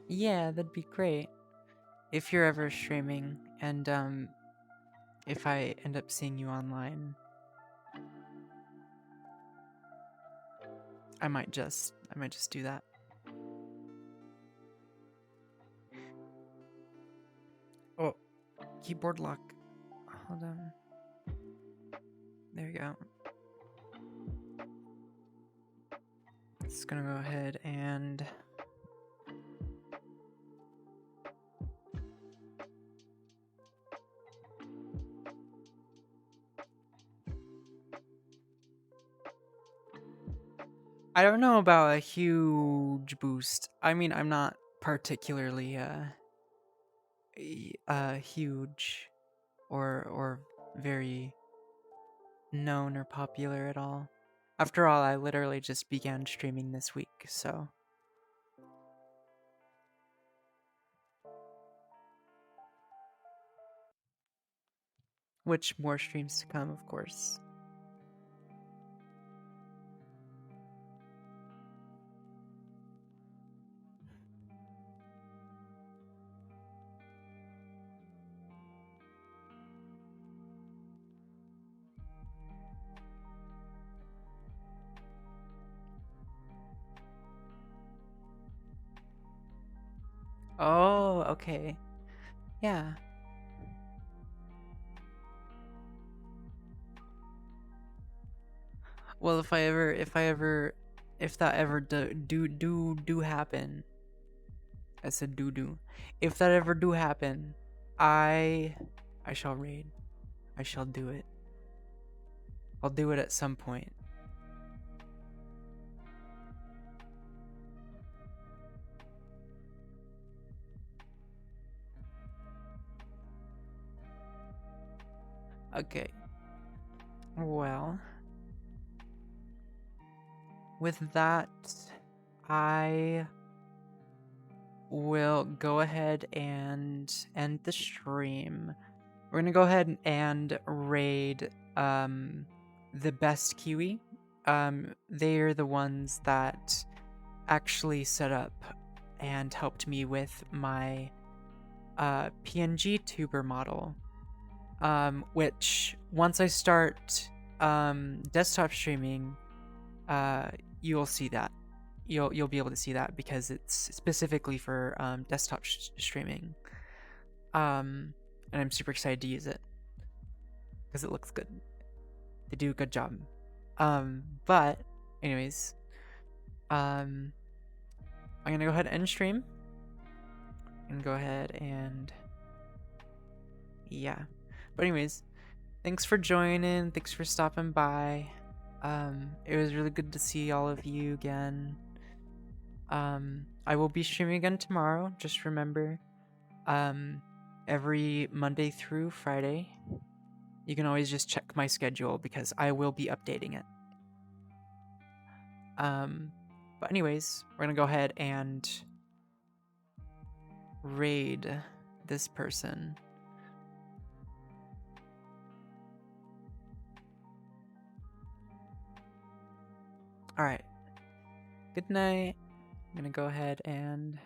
Yeah, that'd be great. If you're ever streaming and if I end up seeing you online. I might just do that. Oh, keyboard lock. Hold on. There you go. Just gonna go ahead and I don't know about a huge boost. I mean, I'm not particularly huge or very known or popular at all. After all, I literally just began streaming this week, so which more streams to come, of course. Oh, okay. Yeah. Well, if that ever do happen, I said do. If that ever do happen, I shall raid. I shall do it. I'll do it at some point. Okay. Well, with that, I will go ahead and end the stream. We're gonna go ahead and raid the best Kiwi. They're the ones that actually set up and helped me with my PNG tuber model. Which once I start desktop streaming, you'll see that. You'll be able to see that because it's specifically for desktop streaming. And I'm super excited to use it because it looks good. They do a good job. But anyways, I'm gonna go ahead and end stream. And go ahead and yeah. But anyways, thanks for joining. Thanks for stopping by. It was really good to see all of you again. I will be streaming again tomorrow. Just remember, every Monday through Friday. You can always just check my schedule because I will be updating it. But anyways, we're gonna go ahead and raid this person. Alright. Good night. I'm gonna go ahead and